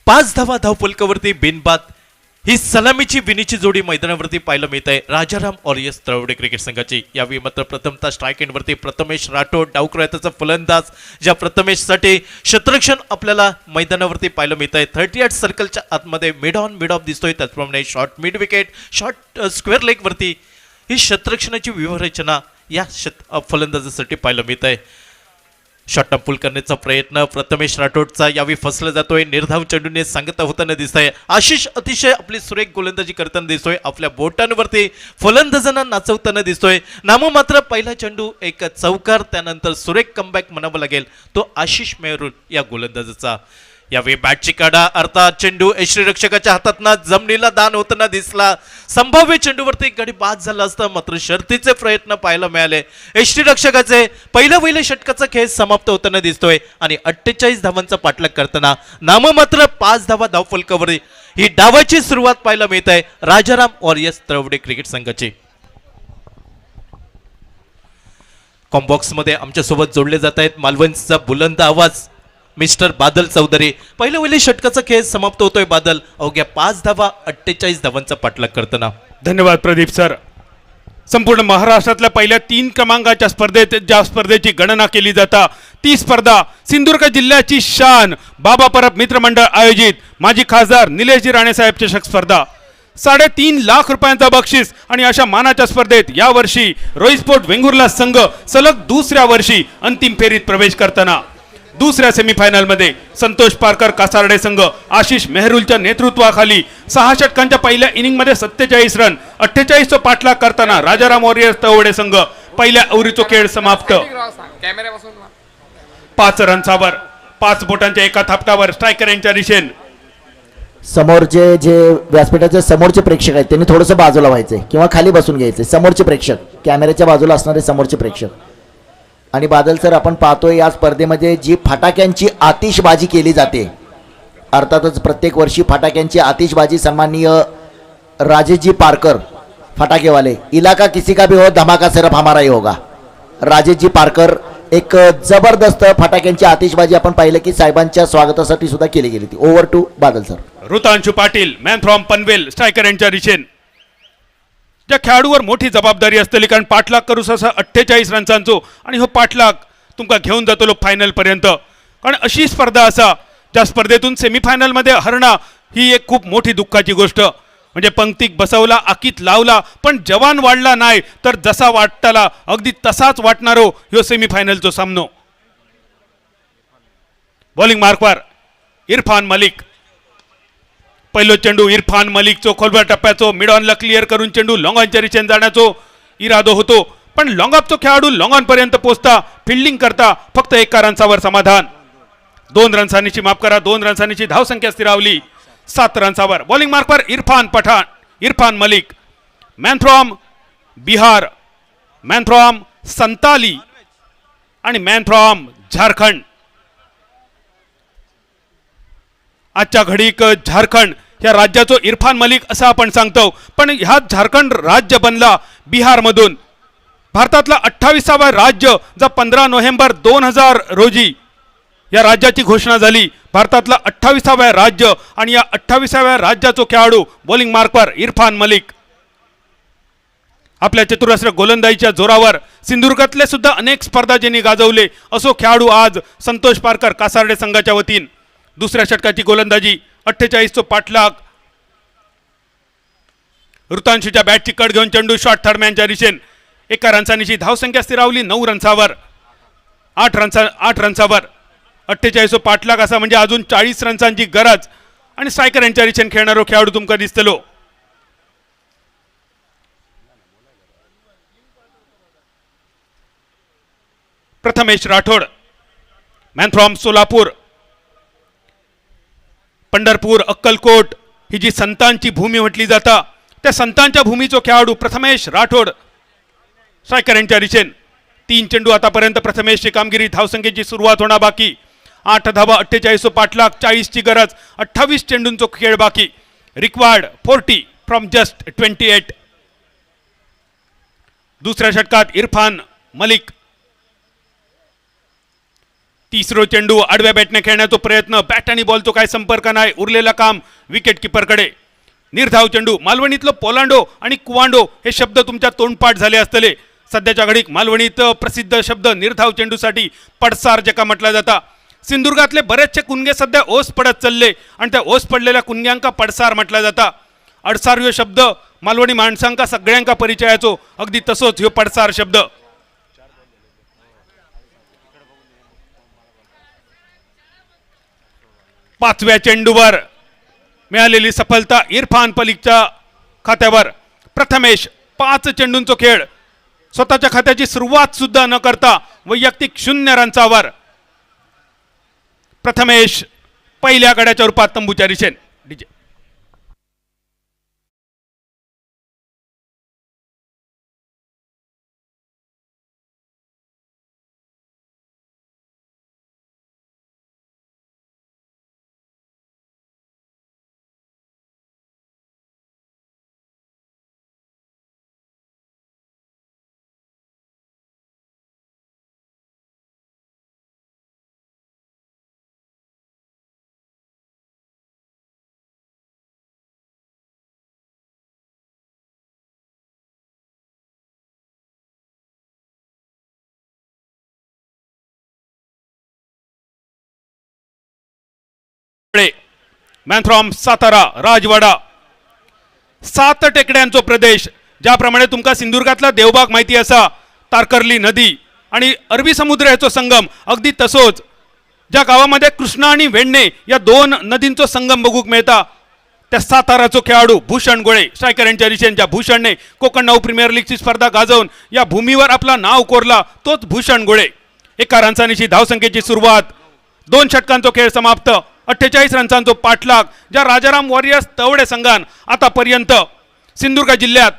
5 धावा धावफलकावरती बिनबाद ही सलामीची विनीची जोडी मैदानावरती पाहायला मिळत आहे राजाराम ऑरियस तळवडे क्रिकेट संघाची. यावेळी मात्र प्रथमतः स्ट्राईक एंडवरती प्रथमेश राठोड डावक्रयाचा फलंदाज, ज्या प्रथमेशसाठी क्षेत्ररक्षण आपल्याला मैदानावरती पाहायला मिळत आहे. 38 सर्कलच्या आतमध्ये मिड ऑफ दिसतोय. त्याचप्रमाणे short mid wicket, short square leg वरती ही क्षेत्ररक्षणाची व्यूहरचना या फलंदाजासाठी पाहायला मिळत आहे. शॉर्ट पूल करण्याचा प्रयत्न प्रथमेश राठोडचा यावेळी फसला जातोय. निर्धाव चेंडूने सांगता होताना दिसत आहे. आशिष अतिशय आपली सुरेख गोलंदाजी करताना दिसतोय. आपल्या बोटांवरती फलंदाजांना नाचवताना दिसतोय. नाममात्र पहिला चेंडू एक चौकार, त्यानंतर सुरेख कमबॅक म्हणावं लागेल तो आशिष मेहरून या गोलंदाजाचा. यावेळी बॅटची काढा अर्थात चेंडू यष्टीरक्षकाच्या हातातनं जमिनीला दान होताना दिसला. संभाव्य चेंडूवरती गडी बाद झाला असता, मात्र शर्तीचे प्रयत्न पाहायला मिळाले. यष्टीरक्षकाचे पहिल्या षटकाचा खेळ समाप्त होताना दिसतोय आणि 48 धावांचा पाठलाग करताना नाममात्र 5 धावा धावफलकावर ही डावाची सुरुवात पाहायला मिळत आहे राजाराम ऑरियस तळवडे क्रिकेट संघाची. कॉम्बॉक्स मध्ये आमच्या सोबत जोडले जात आहेत मालवणचा बुलंद आवाज मिस्टर बादल चौधरी. पहिल्या षटकाचा खेळ समाप्त होतोय. बादल अवघ्या 5 धावा 48 धावांचा पाठलाग करताना. धन्यवाद प्रदीप सर. संपूर्ण महाराष्ट्रातल्या पहिल्या 3 क्रमांकाच्या स्पर्धेत ज्या स्पर्धेची गणना केली जाता ती स्पर्धा सिंधुदुर्ग जिल्ह्याची शान बाबा परब मित्रमंडळ आयोजित माजी खासदार निलेशजी राणेसाहेब चषक स्पर्धा. 3.5 लाख रुपयांचा बक्षीस आणि अशा मानाच्या स्पर्धेत यावर्षी रोई स्पोर्ट वेंगुर्ला संघ सलग दुसऱ्या वर्षी अंतिम फेरीत प्रवेश करताना दुसऱ्या सेमीफायनलमध्ये संतोष पारकर कासारडे संघ आशिष मेहरुलच्या नेतृत्वाखाली 6 षटकांच्या पहिल्या इनिंगमध्ये 47 रन 48 पाठलाग करताना राजाराम वॉरियर्स तळवडे संघ पहिल्या ओव्हरीचा खेळ समाप्त 5 रन्सावर 5 बोटांच्या एका थापटावर स्ट्रायकर यांच्या दिशेन. समोरचे जे व्यासपीठाचे समोरचे प्रेक्षक आहेत त्यांनी थोडंसं बाजूला व्हायचंय किंवा खाली बसून घ्यायचे. समोरचे प्रेक्षक, कॅमेऱ्याच्या बाजूला असणारे समोरचे प्रेक्षक. आणि बादल सर, आपण पाहतोय या स्पर्धेमध्ये जी फटाक्यांची आतिषबाजी केली जाते, अर्थातच प्रत्येक वर्षी फटाक्यांची आतिषबाजी सन्माननीय राजेशजी पारकर फटाकेवाले, इलाका किसी का भी हो धमाका सिर्फ हमारा ही होगा. राजेशजी पारकर एक जबरदस्त फटाक्यांची आतिषबाजी आपण पाहिलं की साहेबांच्या स्वागतासाठी सुद्धा केली गेली ती. Over to Badal sir. Ritanshu Patil man from Panvel striker यांच्या दिशेन. ज्या खेळाडूवर मोठी जबाबदारी असतली कारण पाठलाग करूस असा 48 रन्सांचो आणि हो पाठलाग तुमका घेऊन जातलो फायनल पर्यंत. कारण अशी स्पर्धा असा ज्या स्पर्धेतून सेमीफायनलमध्ये हरणं ही एक खूप मोठी दुःखाची गोष्ट. म्हणजे पंक्तीक बसवला, आकीत लावला, पण जवान वाढला नाही तर जसा वाटताला अगदी तसाच वाटणारो ह्यो सेमीफायनलचो सामनो. बॉलिंग मार्कवर इरफान मलिक. पहिलो चेंडू इरफान मलिकचो खोलवर टप्प्याचो मिड ऑनला क्लिअर करून चेंडू लॉंगॉनच्या रिचेन जाण्याचो इरादो होतो, पण लॉंगॉपचो खेळाडू लॉंगॉन पर्यंत पोहोचता फिल्डिंग करता फक्त 1 रन्सावर समाधान. 2 रन्सांची माफ करा 2 रन्सांची धावसंख्या स्थिरावली 7 रन्सावर. बॉलिंग मार्कवर Irfan Malik, man from Bihar, man from Santali आणि मॅन फ्रॉम झारखंड. आजच्या घडीक झारखंड या राज्याचो इरफान मलिक असं आपण सांगतो, पण ह्या झारखंड राज्य बनला बिहारमधून. भारतातला 28वा राज्य जा 15 नोव्हेंबर 2000 रोजी या राज्याची घोषणा झाली. भारतातला 28वा राज्य आणि या 28व्या राज्याचो खेळाडू बॉलिंग मार्कवर इरफान मलिक. आपल्या चतुरस्र गोलंदाजीच्या जोरावर सिंधुदुर्गातले सुद्धा अनेक स्पर्धा ज्यांनी गाजवले असो खेळाडू आज संतोष पारकर कासारडे संघाच्या वतीन. दुसऱ्या षटकाची गोलंदाजी 48 पाठलाग. ऋतांशूच्या बॅटची कड घेऊन चेंडू शॉर्ट थर्डमॅनच्या दिशेन 1 रन्सांची धावसंख्या स्थिरावली 9 रन्सावर. 8 रन्सावर 48 पाठलाग असा म्हणजे अजून 40 रन्सांची गरज आणि स्ट्रायकर यांच्या रिचेन खेळणारो खेळाडू तुमका दिसतलो. Prathamesh Rathod man from Solapur. पंढरपूर अक्कलकोट ही जी संतांची भूमी म्हटली जाता त्या संतांच्या भूमीचो खेळाडू प्रथमेश राठोड स्ट्रायकर यांच्या रिचेन. 3 चेंडू आतापर्यंत प्रथमेशची कामगिरी. धावसंख्येची सुरुवात होणार बाकी. 8 धावा 48 पाठलाग 40ची गरज. 28 चेंडूंचो खेळ बाकी. Required 40 from just 28. दुसऱ्या षटकात इरफान मलिक. तिसरो चेंडू आडव्या बॅटने खेळण्याचा प्रयत्न. बॅट आणि बॉलचो काय संपर्क नाही. उरलेला काम विकेट किपरकडे. निर्धाव चेंडू. मालवणीतलं पोलांडो आणि कुवांडो हे शब्द तुमच्या तोंडपाठ झाले असतले. सध्याच्या घडीक मालवणीत प्रसिद्ध शब्द निर्धाव चेंडूसाठी पडसार जका म्हटला जाता. सिंधुदुर्गातले बरेचसे कुणगे सध्या ओस पडत चालले आणि त्या ओस पडलेल्या कुणग्यांका पडसार म्हटला जाता. अडसार ह्यो शब्द मालवणी माणसांका सगळ्यांका परिचयाचो. अगदी तसोच ह्यो पडसार शब्द. पाचव्या चेंडूवर मिळालेली सफलता इरफान पलिकच्या खात्यावर. प्रथमेश 5 चेंडूंचो खेळ. स्वतःच्या खात्याची सुरुवात सुद्धा न करता वैयक्तिक 0 रन्सावर प्रथमेश पहिल्या गड्याच्या रूपात तंबूच्या रिचेन. डीजे मॅन फ्रॉम सातारा राजवाडा. 7 टेकड्यांचो प्रदेश. ज्याप्रमाणे तुमका सिंधुदुर्गातला देवबाग माहिती असा. तारकर्ली नदी आणि अरबी समुद्र याचो संगम. अगदी तसोच ज्या गावामध्ये कृष्णा आणि वेण्णे या 2 नदींचो संगम बघूक मिळता त्या साताराचो खेळाडू भूषण गोळे स्ट्रायकर यांच्या रिचेन. ज्या भूषणने कोकण नाऊ प्रीमियर लीगची स्पर्धा गाजवून या भूमीवर आपला नाव कोरला तोच भूषण गोळे. 1 रन्सांची धावसंख्येची सुरुवात. 2 षटकांचो खेळ समाप्त. 48 रन्सांचो पाठलाग. ज्या राजाराम वॉरियर्स तवडे संघान आतापर्यंत सिंधुदुर्ग जिल्ह्यात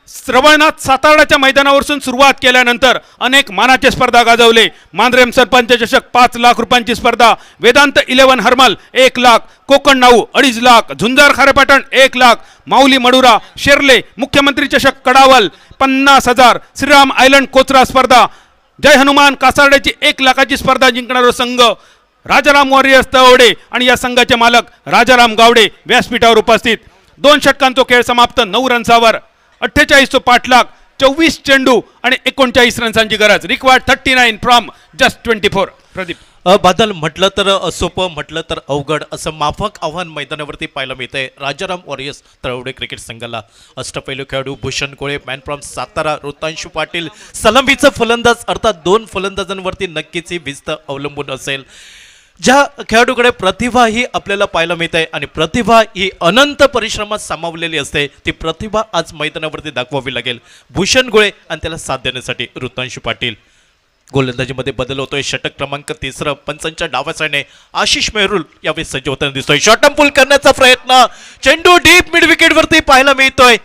श्रवणनाथ साताराच्या मैदानावरून सुरुवात केल्यानंतर अनेक मानाचे स्पर्धा गाजवले. मांद्रेम सरपंच चषक 5 लाख रुपयांची स्पर्धा. वेदांत 11 हरमल 1 लाख. कोकण नाऊ 2.5 लाख. झुंजार खारेपाटण 1 लाख. माऊली मडुरा शेर्ले मुख्यमंत्री चषक कडावल 50,000. श्रीराम आयलंड कोचरा स्पर्धा. जय हनुमान कासारड्याची 1 लाखाची स्पर्धा जिंकणारा संघ राजाराम वॉरियर्स तवडे आणि या संघाचे मालक राजाराम गावडे व्यासपीठावर उपस्थित. 2 षटकांचो खेळ समाप्त. 9 रन्सावर 48 पाठलाग. 24 चेंडू आणि 39 रन्सांची गरज. Required 39 from just 24. Pradeep Badal म्हटलं तर सोपं म्हटलं तर अवघड असं माफक आव्हान मैदानावरती पाहायला मिळतंय राजाराम वॉरियर्स तळवडे क्रिकेट संघाला. अष्टपैलू खेळाडू भूषण गोळे मॅन फ्रॉम सातारा ऋतांशू पाटील सलामीचा फलंदाज अर्थात 2 फलंदाजांवरती नक्कीच ही भिस्त अवलंबून असेल. ज्या खेळाडूकडे प्रतिभा ही आपल्याला पाहायला मिळते आणि प्रतिभा ही अनंत परिश्रमात सामावलेली असते ती प्रतिभा आज मैदानावरती दाखवावी लागेल भूषण गोळे आणि त्याला साथ देण्यासाठी ऋतांशू पाटील. गोलंदाजीमध्ये बदल होतोय. षटक क्रमांक 3 पंचांच्या डाव्या साईडने आशिष मेहरुल यावेळी सज्ज होताना दिसतोय. शॉर्ट पुल करण्याचा प्रयत्न. चेंडू डीप मिड विकेट वरती पाहायला मिळतोय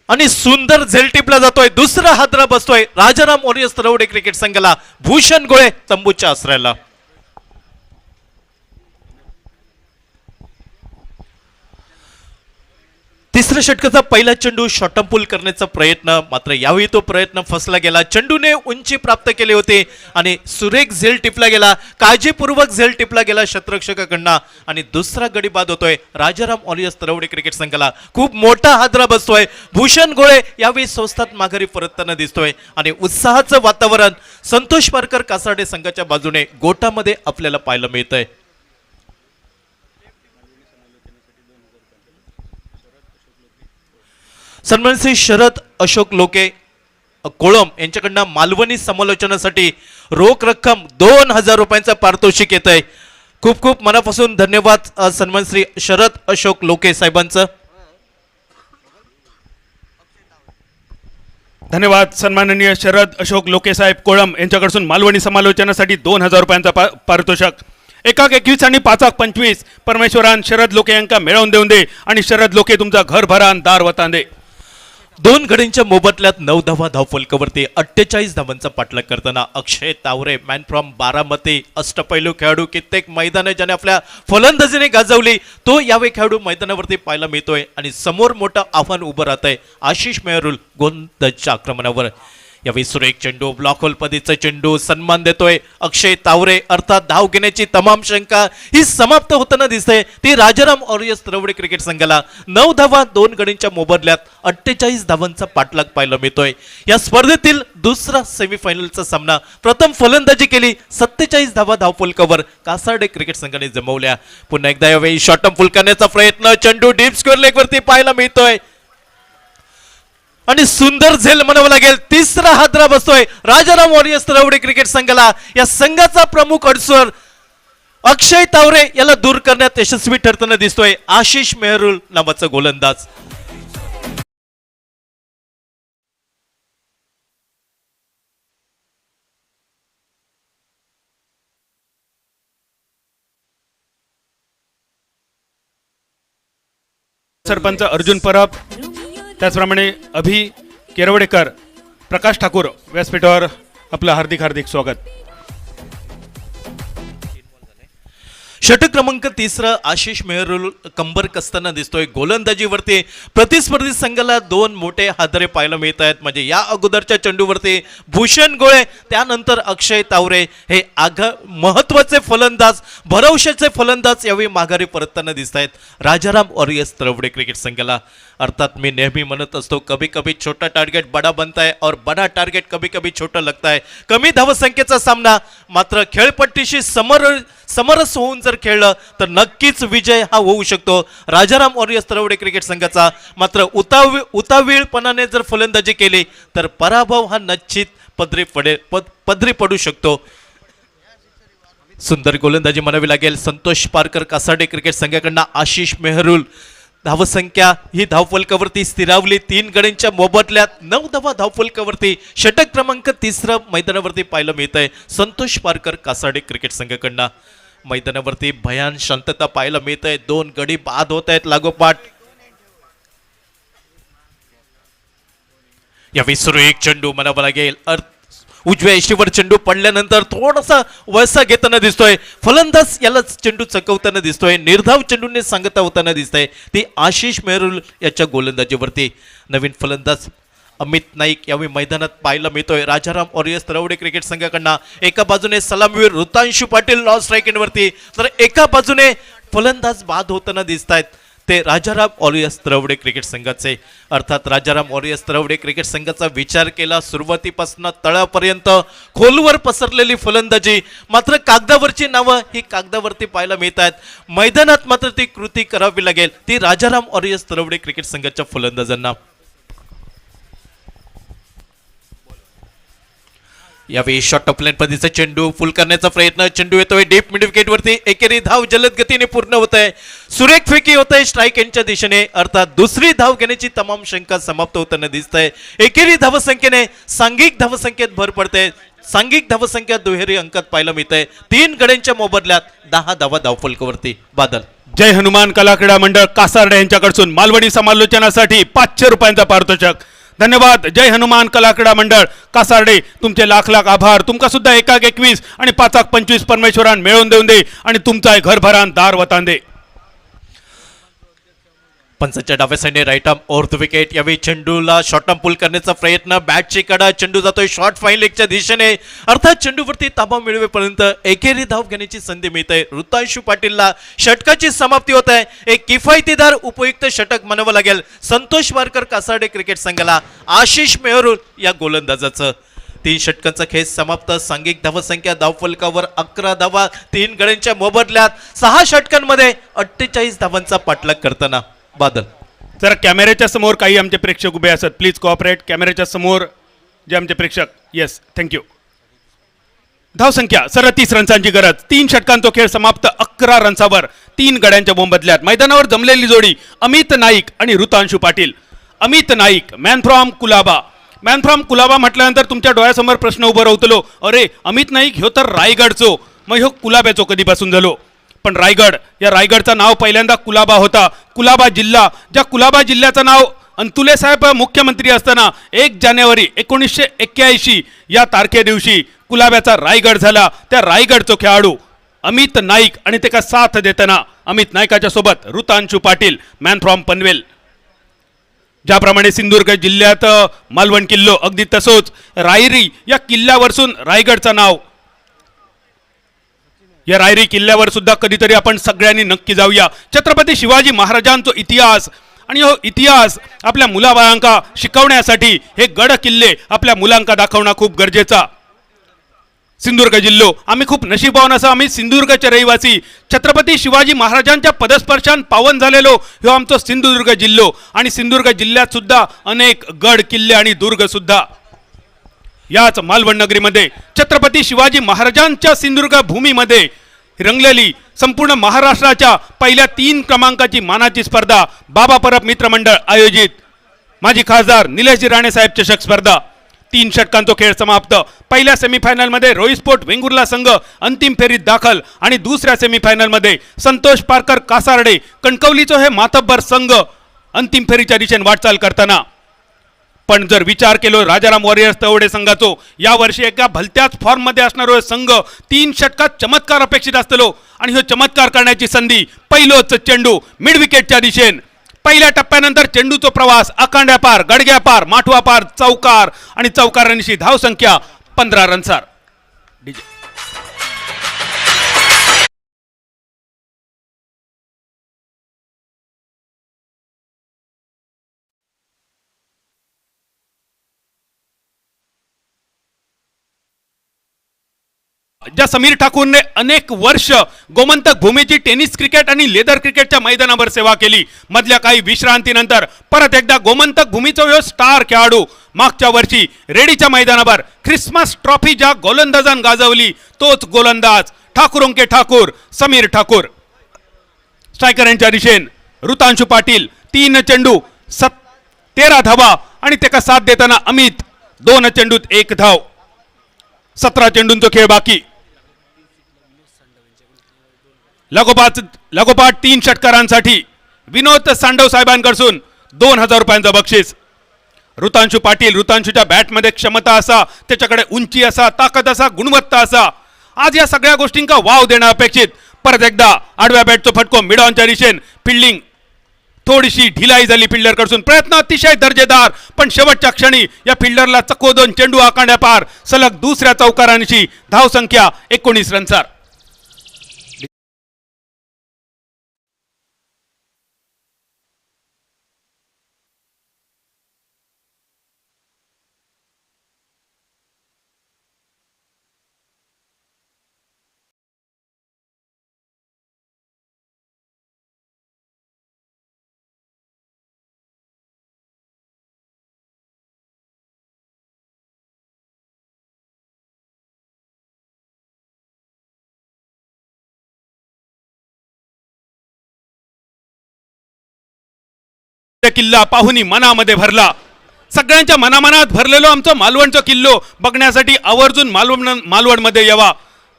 आणि सुंदर झेल टिपला जातोय. दुसरा हादरा बसतोय राजाराम वॉरियर्स तळवडे क्रिकेट संघाला. भूषण गोळे तंबूच्या आश्रयाला. तिसऱ्या षटकाचा पहिला चेंडू शॉर्ट पुल करण्याचा प्रयत्न मात्र यावेळी तो प्रयत्न फसला गेला. चेंडूने उंची प्राप्त केली होती आणि सुरेख झेल टिपला गेला. काळजीपूर्वक झेल टिपला गेला क्षेत्ररक्षकाकडनं आणि दुसरा गडी बाद होतोय राजाराम वॉरियर्स तळवडे क्रिकेट संघाला. खूप मोठा हादरा बसतोय. भूषण गोळे यावेळी संस्थात माघारी परतताना दिसतोय आणि उत्साहाचं वातावरण संतोष पारकर कासारडे संघाच्या बाजूने गोटामध्ये आपल्याला पाहायला मिळतंय. सन्मानसी शरद अशोक लोके कोळम यांच्याकडनं मालवणी समालोचनासाठी रोख रक्कम 2000 रुपयांचं पारितोषिक येत आहे. खूप खूप मनापासून धन्यवाद सन्मान श्री शरद अशोक लोके साहेबांचं. धन्यवाद सन्माननीय शरद अशोक लोके साहेब कोळम यांच्याकडून मालवणी समालोचनासाठी 2000 रुपयांचा पारितोषिक. 1-21 आणि 5-25 परमेश्वरान शरद लोके यांका मिळवून देऊन दे आणि शरद लोके तुमचा घर भरान दार वतांदे. 2 गडींच्या मोबदल्यात 9 धावा धावफलकावरती 48 धावांचा पाठलाग करताना अक्षय तावरे मॅन फ्रॉम बारामती अष्टपैलू खेळाडू कित्येक मैदाने ज्याने आपल्या फलंदाजीने गाजवली तो यावेळी खेळाडू मैदानावरती पाहायला मिळतोय. आणि समोर मोठं आव्हान उभं राहत आहे आशिष मेहरुल गोलंदाजीच्या आक्रमणावर. यावेळी सुरेख चेंडू ब्लॉक होल पदीचा चेंडू सन्मान देतोय अक्षय तावरे. अर्थात धाव घेण्याची तमाम शंका ही समाप्त होताना दिसते ती राजाराम ऑरियस तरवडे क्रिकेट संघाला 9 धावा 2 गडींच्या मोबदल्यात 48 धावांचा पाठलाग पाहायला मिळतोय. या स्पर्धेतील दुसरा सेमीफायनलचा सामना प्रथम फलंदाजी केली 47 धावा धावफलकावर कासार्डे क्रिकेट संघाने जमवल्या. पुन्हा एकदा यावेळी शॉर्टम फुलकाण्याचा प्रयत्न चेंडू डीप स्क्वेअर लेग वरती पाहायला मिळतोय आणि सुंदर झेल म्हणावं लागेल. तिसरा हादरा बसतोय राजाराम वॉरियर्स तरवडे क्रिकेट संघाला. या संघाचा प्रमुख अडसर अक्षय तावरे याला दूर करण्यात यशस्वी ठरताना दिसतोय आशिष मेहरुल नावाचा गोलंदाज. सरपंच अर्जुन परब त्याचप्रमाणे अभि केरवडेकर प्रकाश ठाकूर व्यासपीठावर आपलं हार्दिक हार्दिक स्वागत. षटक क्रमांक 3 आशिष मेहरुल कंबर कसताना दिसतोय. गोलंदाजीवरती प्रतिस्पर्धी संघाला 2 मोठे हादरे पाहायला मिळत आहेत. म्हणजे या अगोदरच्या चेंडूवरती भूषण गोळे त्यानंतर अक्षय तावरे हे महत्वाचे फलंदाज भरवशाचे फलंदाज यावेळी माघारी परतताना दिसत आहेत राजाराम वॉरियर्स तरवडे क्रिकेट संघाला. अर्थात मी नेहमी म्हणत असतो कभी कभी छोटा टार्गेट बड़ा बनता है और बड़ा टार्गेट कभी कभी छोटा लगता है. कमी धावसंख्येचा सामना मात्र खेळपट्टीशी समरस होऊन जर खेळलं तर नक्कीच विजय हा होऊ शकतो राजाराम वॉरियर्स तरवडे क्रिकेट संघाचा. मात्र उतावीळपणाने जर फलंदाजी केली तर पराभव हा निश्चित पदरी पडू शकतो. सुंदर गोलंदाजी म्हणावी लागेल संतोष पारकर कासार्डे क्रिकेट संघाकडनं आशिष मेहरुल. धावसंख्या ही धावफलकावरती स्थिरावली 3 गडींच्या मोबदल्यात 9 धावा धावफलकावरती. षटक क्रमांक 3 मैदानावरती पाहायला मिळत आहे संतोष पारकर कासार्डे क्रिकेट संघाकडनं. मैदानावरती भयान शांतता पाहायला मिळत आहे. 2 गडी बाद होत आहेत लागोपाठ. यावेळी सुरू एक चेंडू म्हणावा लागेल उजव्या यष्टीवर चेंडू पडल्यानंतर थोडासा वळसा घेताना दिसतोय फलंदाज याला चेंडू चकवताना दिसतोय. निर्धाव चेंडूने सांगता होताना दिसतंय ती आशिष मेहरुल याच्या गोलंदाजीवरती. नवीन फलंदाज अमित नाईक यावेळी मैदानात पाहायला मिळतोय राजाराम वॉरियर्स तरवडे क्रिकेट संघाकडनं. एका बाजूने सलामीवीर ऋतांशु पाटील लॉ स्ट्राईक एंडवरती तर एका बाजूने फलंदाज बाद होताना दिसत आहेत ते राजाराम वॉरियर्स तरवडे क्रिकेट संघाचे. अर्थात राजाराम वॉरियर्स तरवडे क्रिकेट संघाचा विचार केला सुरुवातीपासून तळापर्यंत खोलवर पसरलेली फलंदाजी मात्र कागदावरची नावं ही कागदावरती पाहायला मिळत आहेत. मैदानात मात्र ती कृती करावी लागेल ती राजाराम वॉरियर्स तरवडे क्रिकेट संघाच्या फलंदाजांना. यावेळी शॉर्ट ऑफ लाईन पद्धतीचा चेंडू फुल करण्याचा प्रयत्न चेंडू येतोय डीप मिड विकेट वरती. एकेरी धाव जलद गतीने पूर्ण होत आहे. सुरेख फेकी होत आहे स्ट्राईक एंडच्या दिशेने. अर्थात दुसरी धाव घेण्याची तमाम शंका समाप्त होताना दिसत आहे. एकेरी धावसंख्येने सांघिक धावसंख्येत भर पडते. सांघिक धावसंख्या दुहेरी अंकात पाहायला मिळते. 3 गड्यांच्या मोबदल्यात 10 धावा धावफलकावरती. बादल. जय हनुमान कला क्रीडा मंडळ कासार्डे यांच्याकडून मालवणी समालोचनासाठी 500 रुपयांचा पारितोषिक. धन्यवाद. जय हनुमान कला क्रीडा मंडळ कासार्डे तुमचे लाख लाख आभार. तुमका सुद्धा 1-21 आणि 5-25 परमेश्वरान मिळवून देऊन दे आणि तुमचा घर भरान दार वतांदे. पंचाच्या डाव्या साईडने right arm over the wicket. यावेळी चेंडूला शॉर्ट आर्म पुल करण्याचा प्रयत्न बॅटची कडा चेंडू जातोय शॉर्ट फाईन लेगच्या दिशेने. अर्थात चेंडूवरती ताबा मिळवेपर्यंत एकेरी धाव घेण्याची संधी मिळते ऋतांशु पाटीलला. षटकाची समाप्ती होत आहे. एक किफायतीदार उपयुक्त षटक म्हणावं लागेल संतोष पारकर कासार्डे क्रिकेट संघाला आशिष मेहरुल या गोलंदाजाचं. 3 षटकांचा खेळ समाप्त. सांघिक धावसंख्या धावफलकावर 11 धावा 3 गड्यांच्या मोबदल्यात 6 षटकांमध्ये 48 धावांचा पाठलाग करताना. बादल. जरा कॅमेऱ्याच्या समोर काही आमचे प्रेक्षक उभे असतात प्लीज कोऑपरेट. कॅमेऱ्याच्या समोर जे आमचे प्रेक्षक. Yes, thank you. धावसंख्या 37 रन्सांची गरज. 3 षटकांचा खेळ समाप्त. 11 रन्सावर 3 गड्यांच्या मोबदल्यात मैदानावर जमलेली जोडी अमित नाईक आणि Rutanshu Patil. Amit Naik, man from Colaba. Man from Colaba म्हटल्यानंतर तुमच्या डोळ्यासमोर प्रश्न उभं राहतलो, अरे अमित नाईक ह्यो तर रायगडचो, मग ह्यो कुलाब्याचो कधीपासून झालो. पण रायगड, या रायगडचं नाव पहिल्यांदा कुलाबा होता. कुलाबा जिल्हा, ज्या कुलाबा जिल्ह्याचं नाव अंतुले साहेब मुख्यमंत्री असताना 1 जानेवारी 1981 या तारखे दिवशी कुलाब्याचा रायगड झाला. त्या रायगडचो खेळाडू अमित नाईक आणि त्याला साथ देताना अमित नाईकाच्या सोबत ऋतांशू पाटील, मॅन फ्रॉम पनवेल. ज्याप्रमाणे सिंधुदुर्ग जिल्ह्यात मालवण किल्लो, अगदी तसोच रायरी या किल्ल्यावरसून रायगडचं नाव. या रायरी किल्ल्यावर सुद्धा कधीतरी आपण सगळ्यांनी नक्की जाऊया. छत्रपती शिवाजी महाराजांचा इतिहास आणि हो इतिहास आपल्या मुलाबाळांका शिकवण्यासाठी हे गड किल्ले आपल्या मुलांका दाखवणं खूप गरजेचा. सिंधुदुर्ग जिल्हो, आम्ही खूप नशीबवान असं आम्ही सिंधुदुर्गचे रहिवासी, छत्रपती शिवाजी महाराजांच्या पदस्पर्शान पावन झालेलो ह्यो आमचो सिंधुदुर्ग जिल्हो. आणि सिंधुदुर्ग जिल्ह्यात सुद्धा अनेक गड किल्ले आणि दुर्ग सुद्धा. याच मालवण नगरीमध्ये छत्रपती शिवाजी महाराजांच्या सिंधुदुर्ग भूमीमध्ये रंगलेली संपूर्ण महाराष्ट्राच्या पहिल्या 3 क्रमांकाची मानाची स्पर्धा बाबा परब मित्रमंडळ आयोजित माजी खासदार निलेशजी राणे साहेब चषक स्पर्धा. 3 षटकांचा खेळ समाप्त. पहिल्या सेमीफायनलमध्ये रोई स्पोर्ट वेंगुर्ला संघ अंतिम फेरीत दाखल आणि दुसऱ्या सेमीफायनलमध्ये संतोष पारकर कासारडे कणकवलीचो हे मातब्बर संघ अंतिम फेरीच्या दिशेने वाटचाल करताना. पण जर विचार केलो राजाराम वॉरियर्स तवडे संघाचो, यावर्षी एका भलत्याच फॉर्ममध्ये असणारो संघ 3 षटकात चमत्कार अपेक्षित असतलो आणि हो चमत्कार करण्याची संधी. पहिलोच चेंडू मिड विकेटच्या दिशेने. पहिल्या टप्प्यानंतर चेंडूचा प्रवास आकांड्या पार, गडग्या पार, माठवा पार, चौकार आणि चौकारांची धावसंख्या 15 रन्सार. ज्या समीर ठाकूरने अनेक वर्ष गोमंतक भूमीची टेनिस क्रिकेट आणि लेदर क्रिकेटच्या मैदानावर सेवा केली, मधल्या काही विश्रांतीनंतर परत एकदा गोमंतक भूमीचा ह्यो स्टार खेळाडू मागच्या वर्षी रेडीच्या मैदानावर ख्रिसमस ट्रॉफी ज्या गोलंदाजान गाजवली तोच गोलंदाज ठाकूरोंके ठाकूर समीर ठाकूर. स्ट्रायकर यांच्या दिशेने ऋतांशू पाटील 3 चेंडू 13 धावा आणि त्याला साथ देताना अमित 2 चेंडूत 1 धाव. 17 चेंडूंचा खेळ बाकी. लगोपाठ 3 षटकारांसाठी विनोद सांडव साहेबांकडून 2000 रुपयांचा बक्षीस. ऋतांशू पाटील, ऋतांशूच्या बॅटमध्ये क्षमता असा, त्याच्याकडे उंची असा, ताकद असा, गुणवत्ता असा, आज या सगळ्या गोष्टींका वाव देणं अपेक्षित. परत एकदा आडव्या बॅटचा फटको मिड ऑनच्या दिशेने. फिल्डिंग थोडीशी ढिलाई झाली फिल्डरकडून. प्रयत्न अतिशय दर्जेदार, पण शेवटच्या क्षणी या फिल्डरला चकोदोन चेंडू आकांड्या पार. सलग दुसऱ्या चौकारांची धावसंख्या 19 रन्सार. किल्ला पाहुनी मनामध्ये भरला. सगळ्यांच्या मनामनात भरलेलो आमचा मालवणचा किल्लो बघण्यासाठी आवर्जून मालवणमध्ये यावा.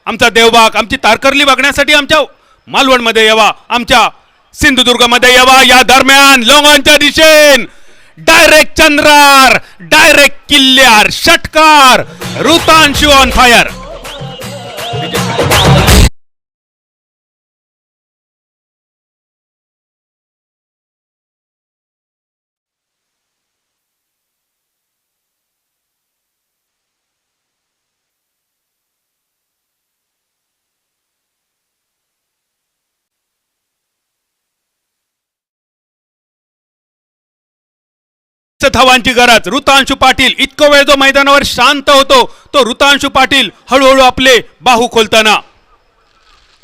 आमचा देवबाग, आमची तारकर्ली बघण्यासाठी आमच्या मालवणमध्ये यावा, आमच्या सिंधुदुर्गमध्ये यावा. या दरम्यान लॉंगॉनच्या दिशेने डायरेक्ट चंद्रार, डायरेक्ट किल्ल्यार षटकार. ऋतांशू ऑन फायर. धावांची गरज. ऋतांशू पाटील इतको वेळ जो मैदानावर शांत होतो तो ऋतांशू पाटील हळूहळू आपले बाहू खोलताना.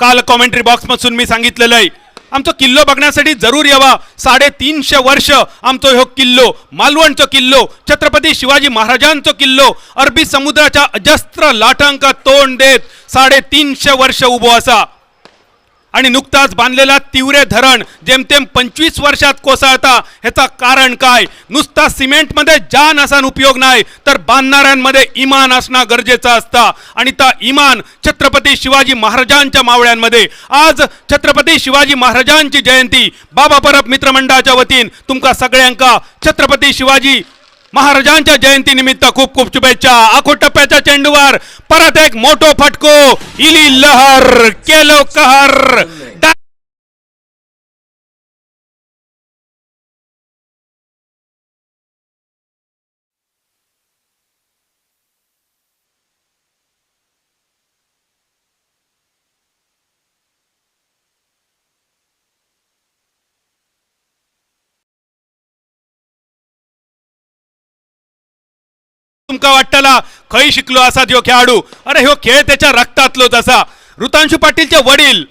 काल कॉमेंट्री बॉक्स मधून मी सांगितलेलं आहे, आमचो किल्लो बघण्यासाठी जरूर यावा. 350 वर्ष आमचो ह्यो किल्लो, मालवणचो किल्लो, छत्रपती शिवाजी महाराजांचो किल्लो अरबी समुद्राच्या अजस्त्र लाटांका तोंड देत 350 वर्ष उभो असा. आणि नुकताच बांधलेला तिवरे धरण जेमतेम 25 वर्षात कोसळता. ह्याचा कारण काय? नुसता सिमेंटमध्ये जान असान उपयोग नाही, तर बांधणाऱ्यांमध्ये इमान असणं गरजेचं असतं. आणि ता इमान छत्रपती शिवाजी महाराजांच्या मावळ्यांमध्ये. आज छत्रपती शिवाजी महाराजांची जयंती. बाबा परब मित्रमंडळाच्या वतीन तुमका सगळ्यांका छत्रपती शिवाजी महाराजांच्या जयंती निमित्त खूप खूप शुभेच्छा. आखो टप्प्याच्या चेंडूवर परत एक मोठो फटको. इली लहर केलो कहर. तुमका वाटतला खय शिकलो असा ह्यो खेळाडू. अरे ह्यो खेळ त्याच्या रक्तातलोच असा. ऋतांशू पाटीलचे वडील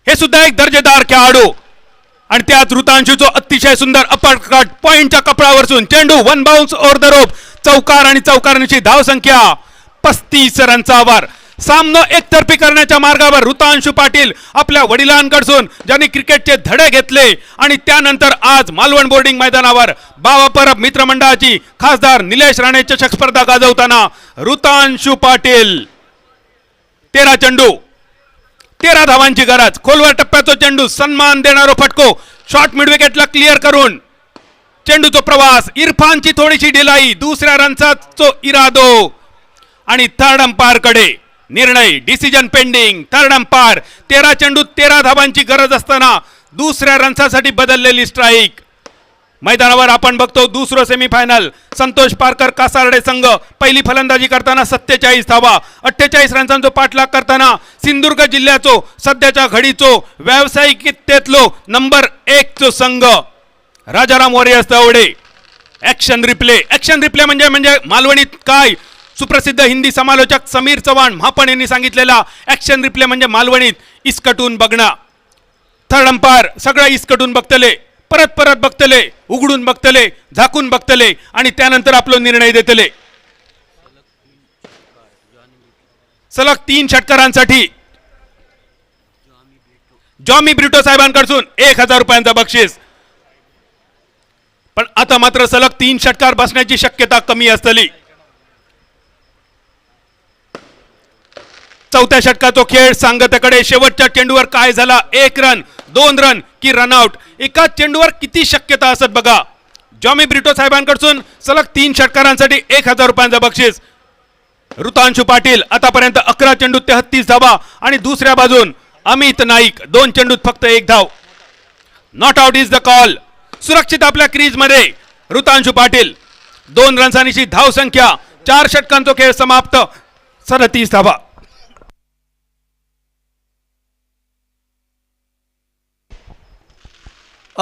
हे सुद्धा एक दर्जेदार खेळाडू. आणि त्यात ऋतांशूचो अतिशय सुंदर अपरकट पॉइंटच्या कपडावरसून चेंडू one bounce over the rope. चौकार आणि चौकारांची धाव संख्या 35 रनचा. सामना एकतर्फी करण्याच्या मार्गावर ऋतांशू पाटील आपल्या वडिलांकडून ज्यांनी क्रिकेटचे धडे घेतले आणि त्यानंतर आज मालवण बोर्डिंग मैदानावर बाबा परब मित्रमंडळाची खासदार निलेश राणे चषक स्पर्धा गाजवताना ऋतांशू पाटील 13 चेंडू 13 धावांची गरज. खोलवर टप्प्याचा चेंडू सन्मान देणारा फटको. शॉर्ट मिड विकेटला क्लिअर करून चेंडूचा प्रवास. इरफानची थोडीशी ढिलाई. दुसऱ्या रनचा इरादो आणि थर्ड अंपायर कडे निर्णय. Decision pending. थर्ड अंपायर 13 चेंडू 13 धावांची गरज असताना दुसऱ्या रनसाठी बदललेली स्ट्राईक. मैदानावर आपण बघतो दुसरं सेमीफायनल. संतोष पारकर कासारडे संघ पहिली फलंदाजी करताना 47 धावा 48 रन्सांचो पाठलाग करताना सिंधुदुर्ग जिल्ह्याचो सध्याच्या घडीचो व्यावसायिकतेतलो नंबर 1 चो संघ राजाराम वॉरियर्स दौडे. ऍक्शन रिप्ले म्हणजे मालवणीत काय सुप्रसिद्ध हिंदी समालोचक समीर चव्हाण महापण यांनी सांगितलेला ऍक्शन रिप्ले म्हणजे मालवणीत इसकटून बघणं. थर्ड अंपायर सगळं इसकटून बघतले, परत बघतले, उघडून बघतले, झाकून बघतले आणि त्यानंतर आपला निर्णय देतले. सलग 3 षटकारांसाठी जॉमी ब्रिटो साहेबांकडून 1000 रुपयांचा बक्षीस. पण आता मात्र सलग 3 षटकार बसण्याची शक्यता कमी असतली. चौथ्या षटकाचा खेळ सांगतेकडे. शेवटच्या चेंडूवर काय झाला? 1 रन 2 रन की रनआउट. एकाच चेंडूवर किती शक्यता असत बघा. जॉमी ब्रिटो साहेबांकडून सलग 3 षटकारांसाठी 1000 रुपयांचा बक्षीस. ऋतांशू पाटील आतापर्यंत 11 चेंडूत 33 धावा आणि दुसऱ्या बाजून अमित नाईक 2 चेंडूत फक्त 1 धाव. Not out is the call. सुरक्षित आपल्या क्रीज मध्ये ऋतांशू पाटील. 2 रन्सांची धाव संख्या. 4 षटकांचा खेळ समाप्त. 37 धावा.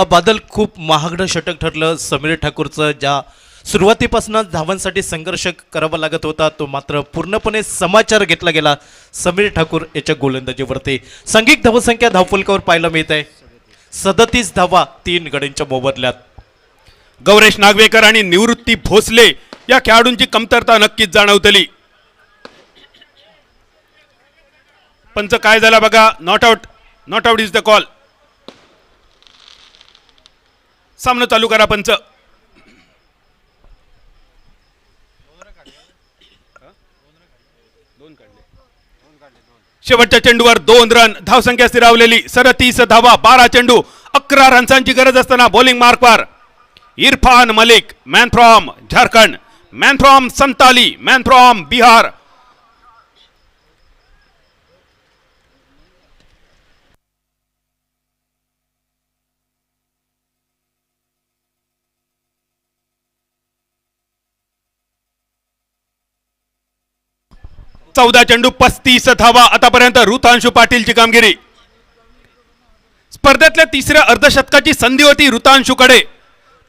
बादल खूप महागडं षटक ठरलं. समीर ठाकूरचं ज्या सुरुवातीपासूनच धावांसाठी संघर्ष करावा लागत होता तो मात्र पूर्णपणे समाचार घेतला गेला समीर ठाकूर याच्या गोलंदाजीवरती. सांघिक धावसंख्या धावफलकावर पाहायला मिळत आहे 37 धावा 3 गड्यांच्या मोबदल्यात. गौरेश नागवेकर आणि निवृत्ती भोसले या खेळाडूंची कमतरता नक्कीच जाणवतली. पंच काय झाला बघा. Not out is the call. सामना चालू करा पंच. शेवटच्या चेंडूवर 2 रन. धावसंख्या स्थिरावलेली. 37 धावा 12 चेंडू 11 रन्सांची गरज असताना बॉलिंग मार्कवर Irfan Malik. Man from Jharkhand, man from Santali, man from Bihar. चौदा चेंडू 35 धावा. आतापर्यंत ऋतांशू पाटीलची कामगिरी. स्पर्धेतल्या 3ऱ्या अर्धशतकाची संधी होती ऋतांशूकडे,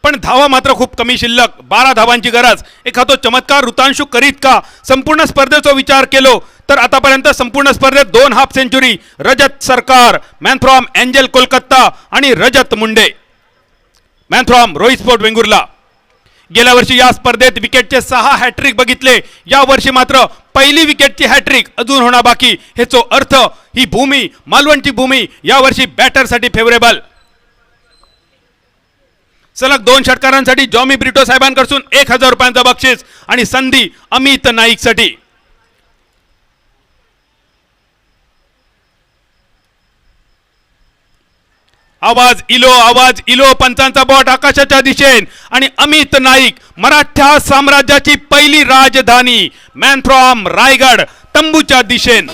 पण धावा मात्र खूप कमी शिल्लक. 12 धावांची गरज. एखादो चमत्कार ऋतांशू करीत का? संपूर्ण स्पर्धेचा विचार केलो तर आतापर्यंत संपूर्ण स्पर्धेत 2 हाफ सेंचुरी रजत सरकार, मॅन फ्रॉम एंजल कोलकाता आणि Rajat Munde, man from Rohit sport Vengurla. गेल्या वर्षी या स्पर्धेत विकेटचे 6 हॅट्रिक बघितले. या वर्षी मात्र पहिली विकेटची हॅट्रिक अजून होणार बाकी. हेचो अर्थ ही भूमी, मालवणची भूमी या वर्षी बॅटरसाठी फेवरेबल. सलग 2 षटकारांसाठी जॉमी ब्रिटो साहेबांकडून 1000 रुपयांचा बक्षीस आणि संधी अमित नाईकसाठी. आवाज इलो पंचांचा बॉट आकाशाच्या दिशेन आणि अमित नाईक, मराठा साम्राज्याची पहिली राजधानी, मॅन फ्रॉम रायगड, तंबूच्या दिशेन.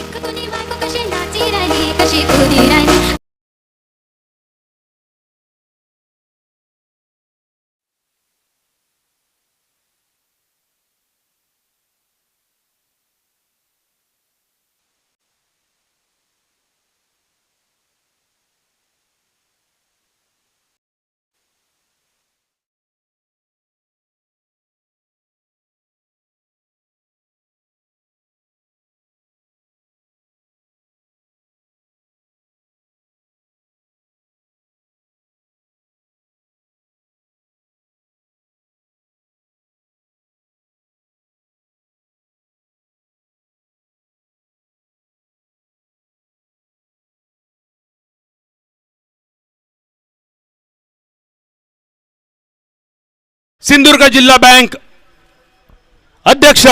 सिंधुदुर्ग जिल्हा बँक अध्यक्ष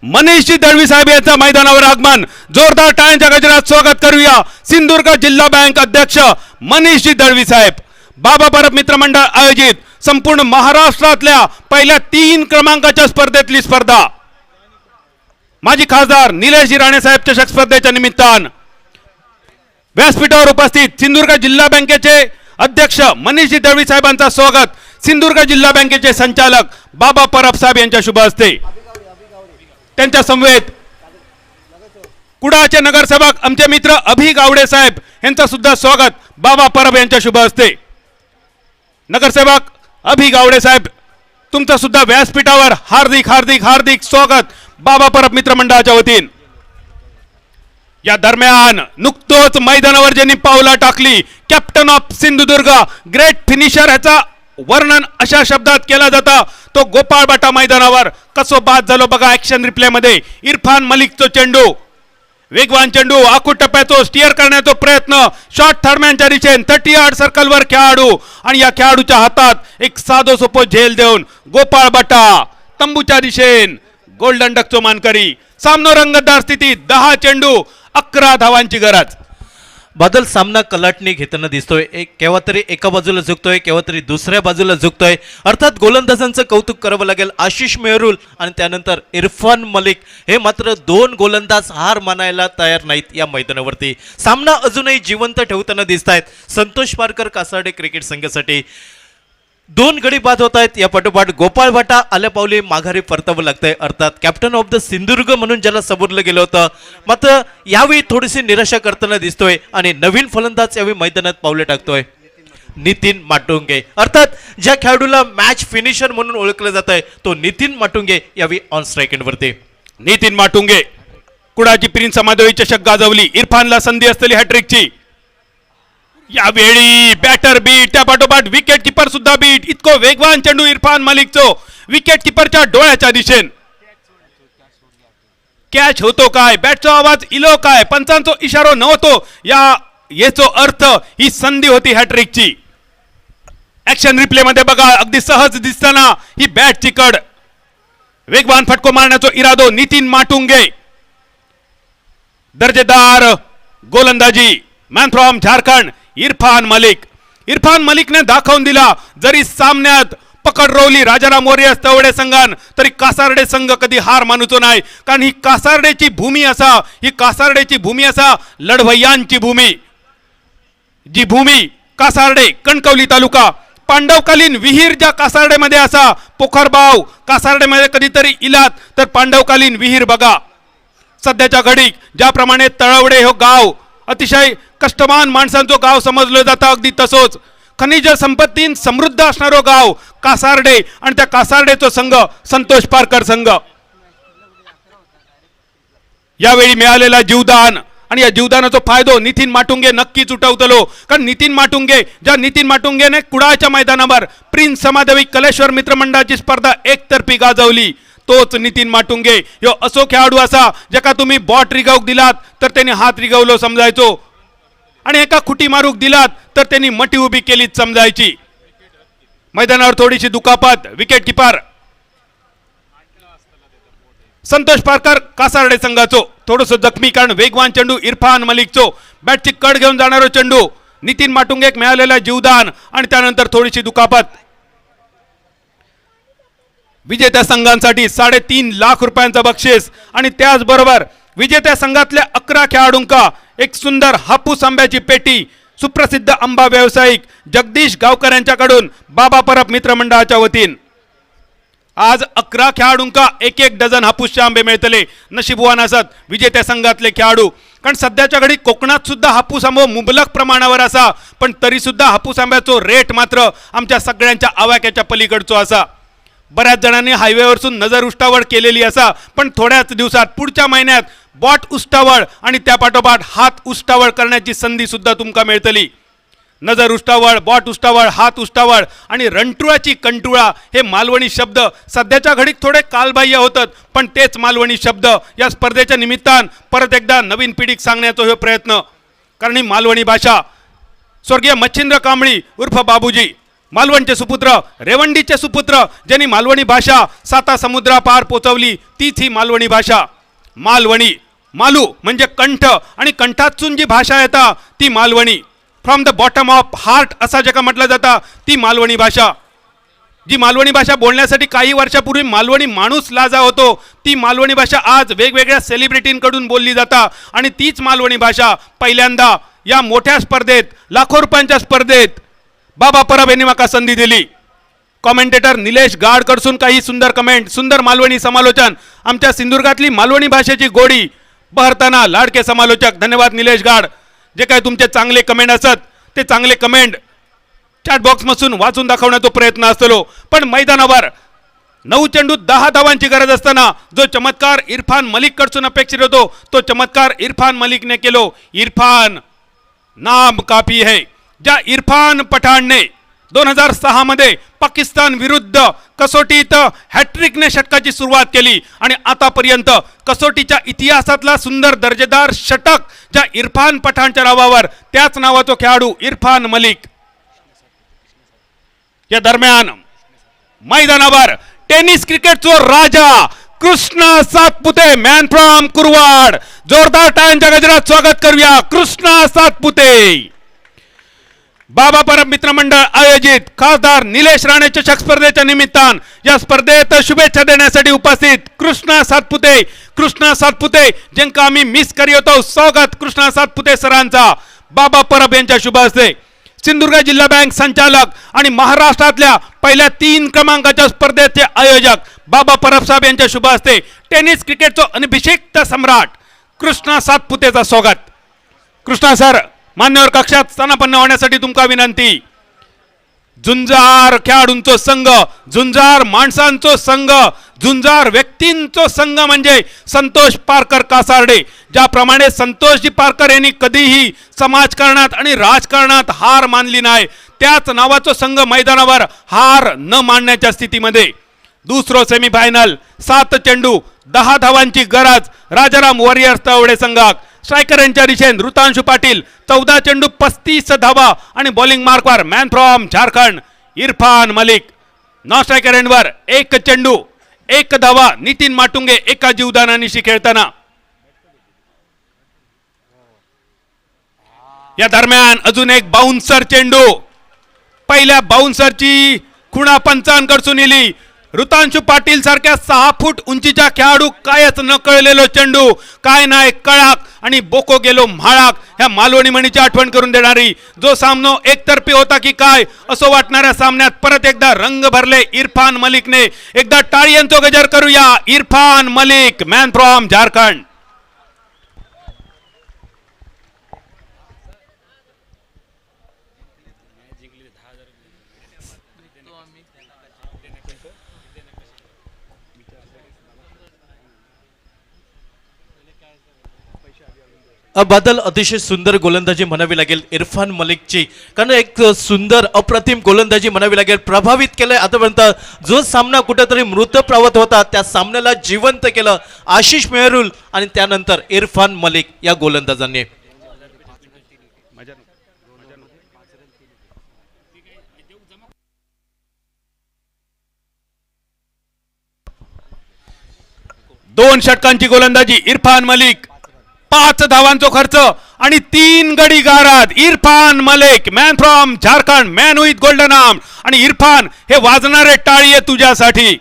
मनीषजी दळवी साहेब यांचा मैदानावर आगमन. जोरदार टाळ्यांच्या गजरात स्वागत करूया सिंधुदुर्ग जिल्हा बँक अध्यक्ष मनीषजी दळवी साहेब. बाबा परब मित्रमंडळ आयोजित संपूर्ण महाराष्ट्रातल्या पहिल्या 3 क्रमांकाच्या स्पर्धेतली स्पर्धा. माजी खासदार निलेशजी राणे साहेब चषक स्पर्धेच्या निमित्तानं व्यासपीठावर उपस्थित सिंधुदुर्ग जिल्हा बँकेचे अध्यक्ष मनीषजी दळवी साहेबांचा स्वागत सिंधुदुर्ग जिल्हा बँकेचे संचालक बाबा परब साहेब यांच्या शुभ हस्ते. त्यांच्या समवेत कुडाळचे नगरसेवक आमचे मित्र अभि गावडे साहेब यांचं सुद्धा स्वागत बाबा परब यांच्या शुभ हस्ते. नगरसेवक अभि गावडे साहेब तुमचं सुद्धा व्यासपीठावर हार्दिक हार्दिक हार्दिक स्वागत बाबा परब मित्रमंडळाच्या वतीन. या दरम्यान नुकतोच मैदानावर ज्यांनी पावला टाकली captain of Sindhudurg, great finisher, ह्याचा वर्णन अशा शब्दात केला जाता तो गोपाळ बाटा मैदानावर कसो बाद झालो बघा. ऍक्शन रिप्ले मध्ये इरफान मलिकचो चेंडू, वेगवान चेंडू, आखूड टप्प्याचो स्टिअर करण्याचा प्रयत्न, शॉट थर्डमॅनच्या दिशेन 30 यार्ड सर्कलवर खेळाडू आणि या खेळाडूच्या हातात एक साधो सोपो झेल देऊन गोपाळ बाटा तंबूच्या दिशेन गोल्डन डकचो मानकरी. सामनो रंगतदार स्थितीत 10 चेंडू 11 धावांची गरज. बादल सामना कलाटणी घेताना दिसतोय. केव्हा तरी एका बाजूला झुकतोय, केव्हा तरी दुसऱ्या बाजूला झुकतोय. अर्थात गोलंदाजांचं कौतुक करावं लागेल. आशिष मेहरुल आणि त्यानंतर इरफान मलिक हे मात्र 2 गोलंदाज हार मानायला तयार नाहीत. या मैदानावरती सामना अजूनही जिवंत ठेवताना दिसत आहेत. संतोष पारकर कासारडे क्रिकेट संघासाठी 2 गडी बाद होत आहेत. या पाठोपाठ गोपाळ भाटा आल्या पावली माघारी परतावं लागतंय. अर्थात कॅप्टन ऑफ द सिंधुदुर्ग म्हणून ज्याला समोरलं गेलं होतं, मात्र यावेळी थोडीशी निराशा करताना दिसतोय आणि नवीन फलंदाज यावेळी मैदानात पावले टाकतोय नितीन माटुंगे. अर्थात ज्या खेळाडूला मॅच फिनिशर म्हणून ओळखलं जात आहे तो नितीन माटुंगे यावेळी ऑन स्ट्राईक एंडवरती. नितीन माटुंगे कुडाची प्रिन्स समाधवी चषक गाजवली. इरफानला संधी असलेली हॅट्रिकची. यावेळी बॅटर बीट, त्या पाठोपाठ विकेट किपर सुद्धा बीट. इतको वेगवान चेंडू इरफान मलिकचो विकेट किपरच्या डोळ्याच्या दिशेन. कॅच होतो काय, बॅटचा आवाज इलो काय, पंचांचो इशारो नव्हतो. याचो अर्थ ही संधी होती हॅट्रिकची. ऍक्शन रिप्ले मध्ये बघा अगदी सहज दिसताना ही बॅटची कड. वेगवान फटको मारण्याचा इरादो नितीन माटुंगे. दर्जेदार गोलंदाजी मॅन फ्रॉम झारखंड इरफान मलिक. इरफान मलिकने दाखवून दिला जरी सामन्यात पकड रोवली राजाराम वॉरियर्स तवडे संघान तरी कासारडे संघ कधी हार मानूचो नाही. कारण ही कासारडेची भूमी असा लढवय्यांची भूमी. जी भूमी कासारडे कणकवली तालुका पांडवकालीन विहीर ज्या कासारडेमध्ये असा पोखरबाव कासारडेमध्ये कधीतरी इलात तर पांडवकालीन विहीर बघा. सध्याच्या घडीक ज्याप्रमाणे तळवडे हो गाव अतिशय कष्टवान माणसांचं गाव समजलं जातं अगदी तसोच खनिज संपत्तीन समृद्ध असणारो गाव कासार्डे आणि त्या कासार्डेचो संघ संतोष पारकर संघ. यावेळी मिळालेला जीवदान आणि या जीवदानाचा फायदो नितीन माटुंगे नक्कीच उठवतलो. कारण नितीन माटुंगेने कुडाळच्या मैदानावर प्रिन्स समादेवी कलेश्वर मित्रमंडळाची स्पर्धा एकतर्फी गाजवली. तोच नितीन माटुंगे ह्यो असो खेळाडू असा जेका तुम्ही बॉट रिगवक दिलात तर त्यांनी हात रिगवलो समजायचो आणि एका खुटी मारूक दिलात तर त्यांनी मटी उभी केलीच समजायची. मैदानावर थोडीशी दुखापत. विकेट किपर संतोष पारकर कासार्डे संघाचो थोडस जखमी कारण वेगवान चेंडू इरफान मलिकचो बॅटची कड घेऊन जाणारो चेंडू नितीन माटुंगेक मिळालेला जीवदान आणि त्यानंतर थोडीशी दुखापत. विजेत्या संघांसाठी 3.5 लाख रुपयांचा बक्षीस आणि त्याचबरोबर विजेत्या संघातल्या 11 खेळाडूंका एक सुंदर हापूस आंब्याची पेटी सुप्रसिद्ध आंबा व्यावसायिक जगदीश गावकर यांच्याकडून बाबा परब मित्रमंडळाच्या वतीन. आज 11 खेळाडूंका एक डझन हापूसचे आंबे मिळतले. नशीबवान असत विजेत्या संघातले खेळाडू कारण सध्याच्या घडी कोकणात सुद्धा हापूस आंबो मुबलक प्रमाणावर असा पण तरी सुद्धा हापूस आंब्याचो रेट मात्र आमच्या सगळ्यांच्या आवाक्याच्या पलीकडचो असा. बऱ्याच जणांनी हायवेवरसून नजर उष्टावळ केलेली असा पण थोड्याच दिवसात पुढच्या महिन्यात बॉट उष्टावळ आणि त्यापाठोपाठ हात उष्टावळ करण्याची संधी सुद्धा तुमका मिळतली. नजर उष्टावळ, बॉट उष्टावळ, हात उष्टावळ आणि रणटुळाची कंटुळा हे मालवणी शब्द सध्याच्या घडीत थोडे कालबाह्य होतात पण तेच मालवणी शब्द या स्पर्धेच्या निमित्तान परत एकदा नवीन पिढीक सांगण्याचा हा प्रयत्न. कारण ही मालवणी भाषा स्वर्गीय मच्छिंद्र कांबळी उर्फ बाबूजी मालवणचे सुपुत्र रेवंडीचे सुपुत्र ज्यांनी मालवणी भाषा 7 समुद्रा पार पोचवली तीच ही मालवणी भाषा. मालवणी मालू म्हणजे कंठ आणि कंठातून जी भाषा येता ती Malvani. From the bottom of heart असा ज्याका म्हटलं जातं ती मालवणी भाषा. जी मालवणी भाषा बोलण्यासाठी काही वर्षापूर्वी मालवणी माणूस लाजा होतो ती मालवणी भाषा आज वेगवेगळ्या सेलिब्रिटींकडून बोलली जाता आणि तीच मालवणी भाषा पहिल्यांदा या मोठ्या स्पर्धेत लाखो रुपयांच्या स्पर्धेत बाबा परब यांनी माका संधी दिली. कॉमेंटेटर निलेश गाड कडसून काही सुंदर कमेंट सुंदर मालवणी समालोचन आमच्या सिंधुदुर्गातली मालवणी भाषेची गोडी बहरताना लाडके समालोचक धन्यवाद निलेश गाड. जे काय तुमचे चांगले कमेंट असत ते चांगले कमेंट चॅट बॉक्स मधून वाचून दाखवण्याचा प्रयत्न असतो पण मैदानावर 9 चेंडू 10 धावांची गरज असताना जो चमत्कार इरफान मलिक कडसून अपेक्षित होतो तो चमत्कार इरफान मलिकने केलो. इरफान नाम काफी है. ज्या इरफान पठाणने 2006 मध्ये पाकिस्तान विरुद्ध कसोटीत हॅट्रिकने षटकाची सुरुवात केली आणि आतापर्यंत कसोटीच्या इतिहासातला सुंदर दर्जेदार षटक ज्या इरफान पठाणच्या नावावर त्याच नावाचा खेळाडू इरफान मलिक. या दरम्यान मैदानावर टेनिस क्रिकेटचो राजा कृष्णा सातपुते मॅन फ्रॉम कुरवाड जोरदार टाळ्यांच्या गजरात स्वागत करूया कृष्णा सातपुते. बाबा परब मित्रमंडळ आयोजित खासदार निलेश राणे चषक स्पर्धेच्या निमित्तान या स्पर्धेत शुभेच्छा देण्यासाठी उपस्थित कृष्णा सातपुते ज्यांका आम्ही मिस करी होतो. स्वागत कृष्णा सातपुते सरांचा बाबा परब यांच्या शुभ हस्ते. सिंधुदुर्ग जिल्हा बँक संचालक आणि महाराष्ट्रातल्या पहिल्या 3 क्रमांकाच्या स्पर्धेचे आयोजक बाबा परब साहेब यांच्या शुभ हस्ते टेनिस क्रिकेटचा अनभिषिक्त सम्राट कृष्णा सातपुतेचा स्वागत. कृष्णा सर मान्यवर कक्षात स्थानापन्न होण्यासाठी तुमका विनंती. झुंजार खेळाडूंचो संघ, झुंजार माणसांचो संघ, झुंजार व्यक्तींचो संघ म्हणजे संतोष पारकर कासार्डे. ज्याप्रमाणे संतोषजी पारकर यांनी कधीही समाजकारणात आणि राजकारणात हार मानली नाही त्याच नावाचा संघ मैदानावर हार न मानण्याच्या स्थितीमध्ये. दुसरो सेमीफायनल 7 चेंडू 10 धावांची गरज राजाराम वॉरियर्स तवडे संघाक. स्ट्रायकर यांच्या दिशेन ऋतांशु पाटील 14 चेंडू 35 धावा आणि बॉलिंग मार्कवर man from Jharkhand Irfan Malik. Non striker एंडवर 1 चेंडू 1 धावा नितीन माटुंगे एका जीवदानानिशी खेळताना. या दरम्यान अजून एक बाउन्सर चेंडू. पहिल्या बाउन्सरची खुणा पंचांकडून इली. ऋतांशु पाटील सारख्या 6 फूट उंचीच्या खेळाडू कायच न कळलेलो चेंडू काय नाही कळाक आणि बोको गेलो म्हाळाक ह्या मालवणी म्हणीची आठवण करून देणारी. जो सामनो एकतर्फी होता की काय असं वाटणाऱ्या सामन्यात परत एकदा रंग भरले इरफान मलिकने. एकदा टाळ्यांचो गजर करूया इरफान मलिक मॅन फ्रॉम झारखंड. बदल अतिशय सुंदर गोलंदाजी म्हणावी लागेल इरफान मलिकची, कारण एक सुंदर अप्रतिम गोलंदाजी म्हणावी लागेल. प्रभावित केलंय आतापर्यंत. जो सामना कुठेतरी मृतप्रावत होता त्या सामन्याला जिवंत केलं आशिष मेहरुल आणि त्यानंतर इरफान मलिक या गोलंदाजांनी. दोन षटकांची गोलंदाजी इरफान मलिक, 5 धावांचा खर्च आणि 3 गडी गारात. Irfan Malik man from Jharkhand, man with golden arm. आणि इरफान हे वाजणारे टाळी आहे तुझ्यासाठी.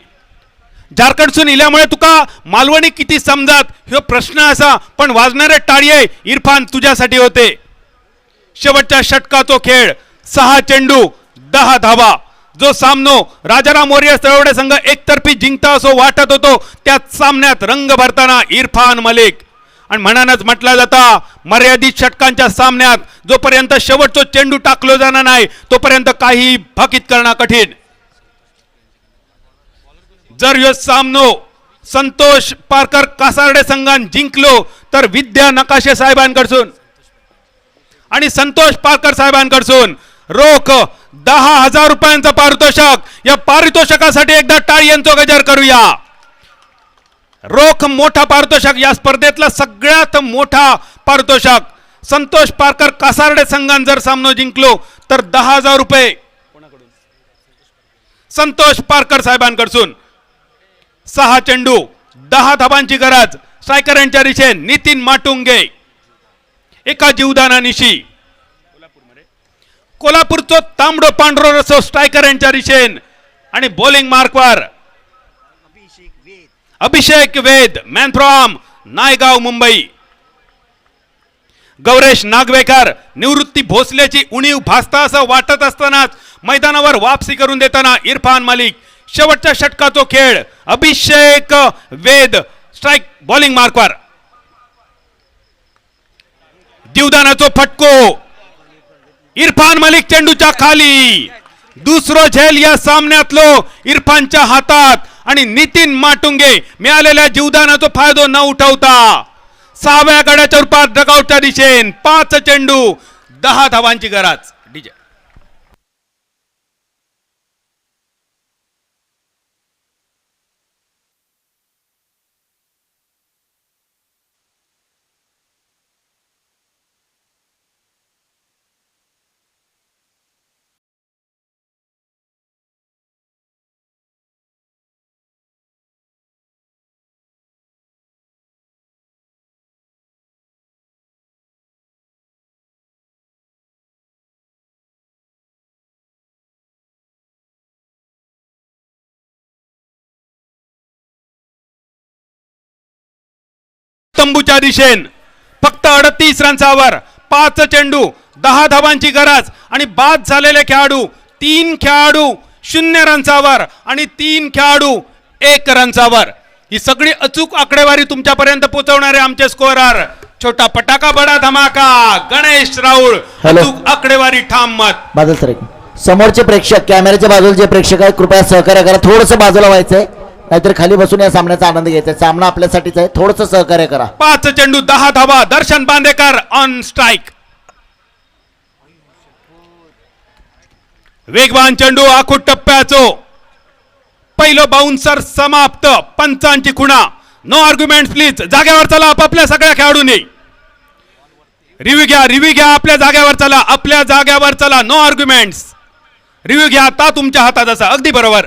झारखंडसून इल्यामुळे तुका मालवणी किती समजात हे प्रश्न असा, पण वाजणारे टाळी आहे इरफान तुझ्यासाठी होते. शेवटच्या षटकाचो खेळ, 6 चेंडू 10 धावा. जो सामनो राजाराम वॉरियर्स तळवडे संघ एकतर्फी जिंकता असो वाटत होतो, त्या सामन्यात रंग भरताना इरफान मलिक. आणि म्हणानच म्हटला जाता, मर्यादित षटकांच्या सामन्यात जोपर्यंत शेवटचा चेंडू टाकलो जाणार नाही तोपर्यंत काही भाकीत करणं कठीण. जर ह्यो सामनो संतोष पारकर कासारडे संघान जिंकलो तर विद्या नकाशे साहेबांकडसून आणि संतोष पारकर साहेबांकडसून रोख 10,000 रुपयांचं पारितोषिक. या पारितोषिकासाठी एकदा टाळी यांचा गजर करूया. रोख मोठा पारितोषिक, या स्पर्धेतला सगळ्यात मोठा पारितोषिक. संतोष पारकर कासारडे संघान जर सामना जिंकलो तर 10,000 रुपये संतोष पारकर साहेबांकडून. 6 चेंडू 10 धाबांची गरज. स्ट्रायकर यांच्या दिशेने नितीन माटुंगे एका जीवदानानिशी. कोल्हापूरचो तांबडो पांढरो रसो स्ट्रायकर यांच्या दिशेने आणि बॉलिंग मार्कवर अभिषेक वेद मॅन फ्रॉम नायगाव मुंबई. गौरेश नागवेकर निवृत्ती भोसलेची उणीव भासता असं वाटत असतानाच मैदानावर वापसी करून देताना इरफान मलिक. शेवटच्या षटकाचो खेळ, अभिषेक वेद स्ट्राइक बॉलिंग मार्कवर. जीवदानाचो फटको, इरफान मलिक चेंडूच्या खाली. दुसरो झेल या सामन्यातलो इरफानच्या हातात आणि नितीन माटुंगे मिळालेल्या जीवदानाचा फायदा न उठवता 6व्या गड्याच्या रूपात डगआउटच्या दिशेने 5 चेंडू 10 धावांची गरज. डीजे तंबूच्या दिशेने फक्त 38 रन्सावर 5 चेंडू 10 धावांची गरज. आणि बाद झालेले खेळाडू 3 खेळाडू 0 रन्सावर आणि 3 खेळाडू 1 रन्सावर. ही सगळी अचूक आकडेवारी तुमच्यापर्यंत पोहोचवणारे आमचे स्कोरर छोटा पटाका बडा धमाका गणेश राऊळ. अचूक आकडेवारी ठाम मत. बाजूला सर, समोरचे प्रेक्षक, कॅमेऱ्याच्या बाजूला जे प्रेक्षक आहेत कृपया सहकार्य करा. थोडंसं बाजूला व्हायचंय, नाहीतर खाली बसून या सामन्याचा आनंद घ्यायचा. सामना आपल्यासाठीच आहे, थोडंसं सहकार्य करा. 5 चेंडू 10 धावा. Darshan Bandekar on strike. वेगवान चेंडू आखूट टप्प्याचो पहिलो बाउन्सर समाप्त. पंचांची खुणा. No argument please. जागेवर चला आपापल्या सगळ्या खेळाडूंनी. रिव्ह्यू घ्या आपल्या जागेवर चला, आपल्या जागेवर चला. No arguments. रिव्ह्यू घ्या आता तुमच्या हातात असा. अगदी बरोबर.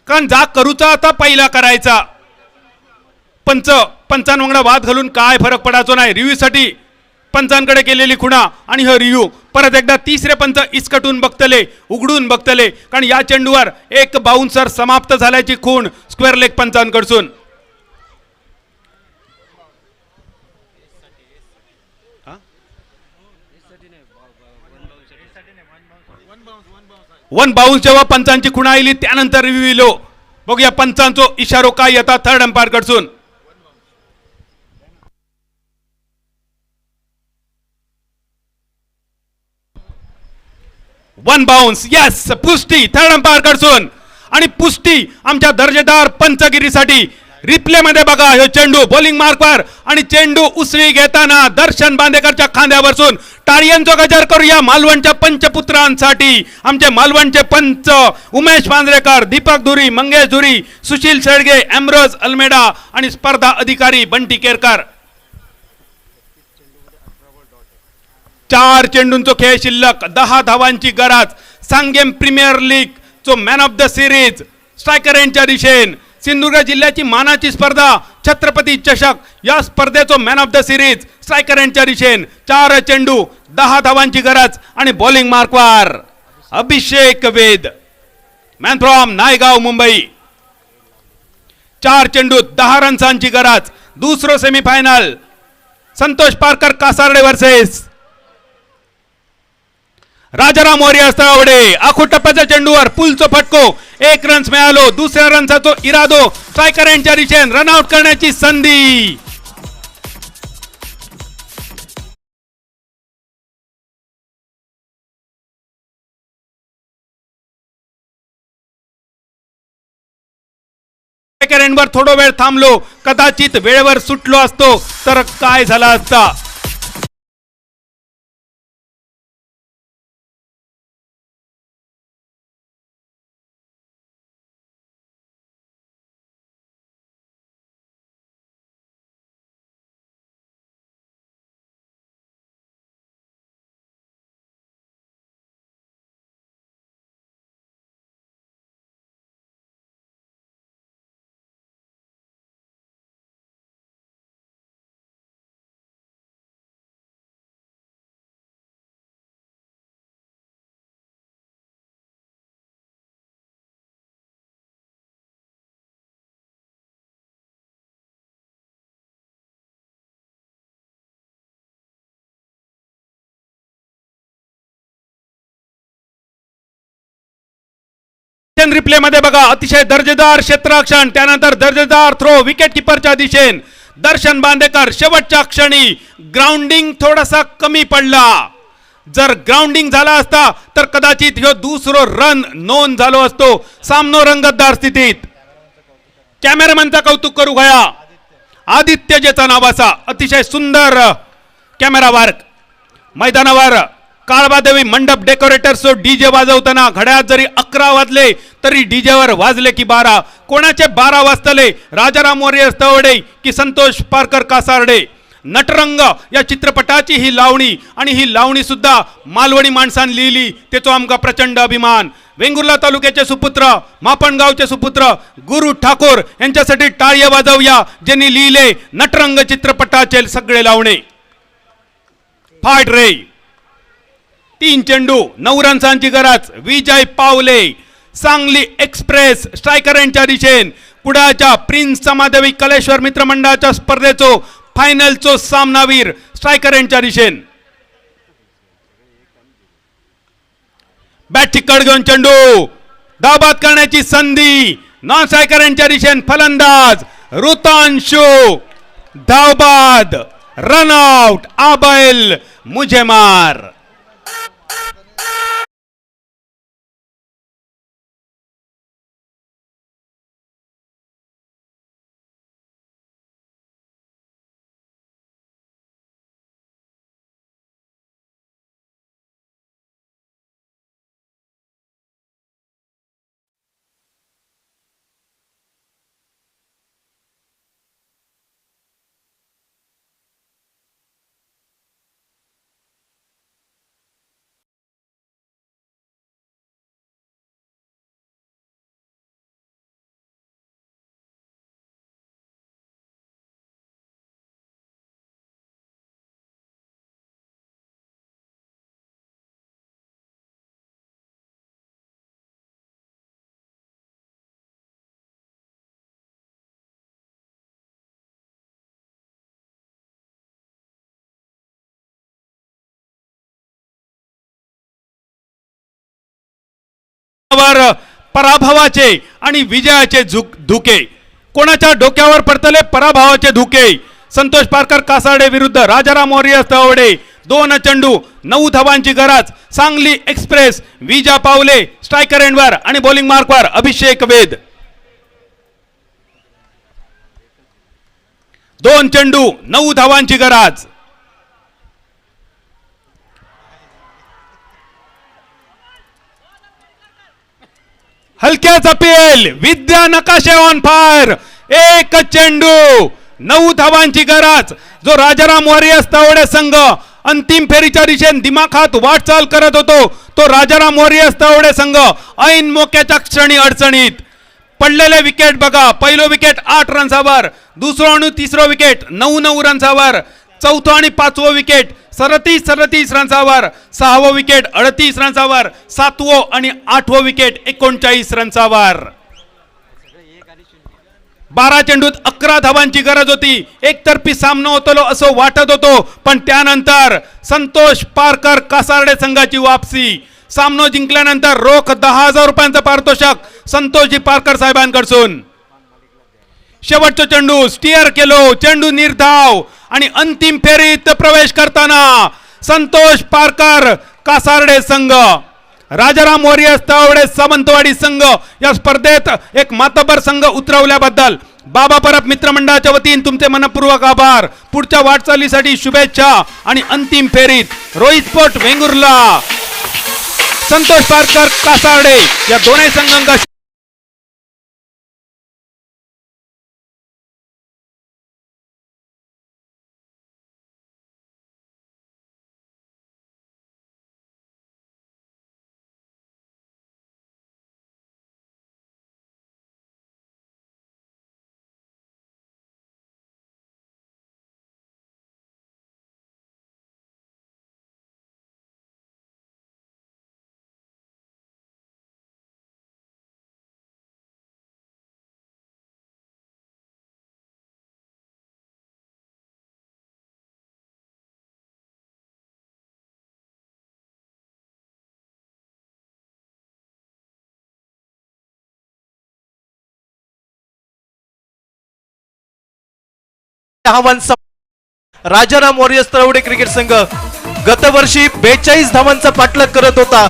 कारण जाग करूचा आता पहिला करायचा. पंचांवांगडा वाद घालून काय फरक पडायचो नाही. रिव्ह्यूसाठी पंचांकडे केलेली खुणा आणि हा रिव्ह्यू परत एकदा तिसरे पंच इसकटून बघतले, उघडून बघतले. कारण या चेंडूवर एक बाउन्सर समाप्त झाल्याची खूण स्क्वेअर लेग पंचांकडून. वन बाउन्स जेव्हा पंचांची खुणा आली त्यानंतर रिव्ह्यू इलो. बघूया पंचांचो इशारो काय येतात थर्ड अंपायर कडसून. वन बाउन्स, यस पुष्टी थर्ड अंपायर कडसून. आणि पुष्टी आमच्या दर्जेदार पंचगिरीसाठी रिप्ले मध्ये बघा ह्यो चेंडू बॉलिंग मार्कवर आणि चेंडू उसळी घेताना दर्शन बांदेकरच्या खांद्यावर बसून टाळ्यांचा गजर करूया मालवणच्या पंचपुत्रांसाठी. आमचे मालवणचे पंच उमेश मांजरेकर, दीपक धुरी, मंगेश धुरी, सुशील शेळगे, एम्ब्रोज अल्मेडा आणि स्पर्धा अधिकारी बंटी केरकर. 4 चेंडूंचो खेळ शिल्लक, 10 धावांची गरज. सांगेम प्रीमियर लीग चो man of the series striker यांच्या दिशेन. सिंधुदुर्ग जिल्ह्याची मानाची स्पर्धा छत्रपती चषक या स्पर्धेचो man of the series striker यांच्या दिशेन. 4 चेंडू, 10 धावांची गरज आणि बॉलिंग मार्कवर अभिषेक वेद, मॅन फ्रॉम नायगाव मुंबई. 4 चेंडू, 10 रन्सांची गरज. दुसरो semifinal Santosh Parkar Kasarde versus Rajaram warriors Talawade. आखो टप्प्याच्या चेंडूवर पुलचो फटको, 1 रन्स मिळालो. दुसऱ्या रनचा इरादो स्ट्रायकर यांच्या दिशेने रनआउट करण्याची संधी. स्ट्रायकर एंडवर थोडा वेळ थांबलो, कदाचित वेळेवर सुटलो असतो तर काय झालं असता. रिप्ले मध्ये बघा, अतिशय दर्जेदार क्षेत्ररक्षण, त्यानंतर दर्जेदार थ्रो विकेट किपरच्या दिशेन. दर्शन बांदेकर शेवटच्या क्षणी ग्राउंडिंग थोडासा कमी पडला. जर ग्राउंडिंग झाला असता तर कदाचित ह्यो दुसरो रन नोंद झालो असतो. सामनो रंगतदार स्थितीत. कॅमेरामॅनचा कौतुक करू गया आदित्य जेचा नावाचा अतिशय सुंदर कॅमेरा वर्क. मैदानावर काळबादेवी मंडप डेकोरेटर्स डीजे वाजवताना घड्याळात जरी 11 वाजले तरी डीजेवर वाजले की 12. कोणाचे 12 वाजतले, राजाराम वॉरियर्स तळवडे की संतोष पारकर कासारडे. नटरंग या चित्रपटाची ही लावणी, आणि ही लावणी सुद्धा मालवणी माणसांनी लिहिली, त्याचो आमका प्रचंड अभिमान. वेंगुर्ला तालुक्याचे सुपुत्र, मापणगावचे सुपुत्र गुरु ठाकूर यांच्यासाठी टाळ्या वाजवूया, ज्यांनी लिहिले नटरंग चित्रपटाचे सगळे लावणे. फाट रे. 3 चेंडू, 9 रन्सांची गरज. विजय पावले, सांगली एक्सप्रेस स्ट्रायकर यांच्या दिशेन. कुडाच्या प्रिन्स समादेवी कलेश्वर मित्रमंडळाच्या स्पर्धेचो फायनलचो सामनावीर स्ट्रायकर यांच्या दिशेन. बॅट चिकट घेऊन चेंडू, धावबाद करण्याची संधी. नॉन स्ट्रायकर यांच्या दिशेन फलंदाज ऋतांशु. धावबाद, रनआउट, आबैल मुझे मार. पराभवाचे आणि विजयाचे धुके. कोणाच्या डोक्यावर पडतले पराभवाचे धुके. संतोष पारकर कासारडे विरुद्ध राजाराम वॉरियर्स तळवडे. 2 चेंडू, 9 धावांची गरज. सांगली एक्सप्रेस विजा पावले स्ट्रायकर एंडवर आणि बॉलिंग मार्कवर अभिषेक वेद. 2 चेंडू 9 धावांची गरज. हलक्याच अपील, विद्या नकाशे ऑन फायर. एक चेंडू 9 धावांची गरज. जो राजाराम वॉरियर्स तावडे संघ अंतिम फेरीच्या दिशेने दिमाखात वाटचाल करत होतो तो राजाराम वॉरियर्स तावडे संघ ऐन मोक्याच्या क्षणी अडचणीत. पडलेले विकेट बघा. पहिलो विकेट 8 रन्सावर, दुसरो आणि तिसरो विकेट 9 रन्सावर, चौथो आणि पाचवो विकेट 37 रन्सावर, 6वं विकेट 38 रन्सावर, 7वं आणि 8वं विकेट 39 रन्सावर. 12 चेंडूत 11 धावांची गरज होती. एकतर्फी सामना होतो असं वाटत होतो, पण त्यानंतर संतोष पारकर कासारडे संघाची वापसी. सामना जिंकल्यानंतर रोख 10,000 रुपयांचं पारितोषिक संतोषजी पारकर साहेबांकडून. शेवटचा चेंडू स्टिअर केलो, चेंडू निर्धाव आणि अंतिम फेरीत प्रवेश करताना संतोष पारकर कासारडे संघ, राजाराम वॉरियर्स तावडे सावंतवाडी संघ या स्पर्धेत एक मातबर संघ उतरवल्याबद्दल बाबा परब मित्रमंडळाच्या वतीने तुमचे मनपूर्वक आभार. पुढच्या वाटचालीसाठी शुभेच्छा. आणि अंतिम फेरीत रोहित स्पोर्ट वेंगुर्ला, संतोष पारकर कासारडे या दोन्ही संघांना राजाराम वॉरियर्स तळवडे क्रिकेट संघ गतवर्षी 42 धावांचा पाठलाग करत होता.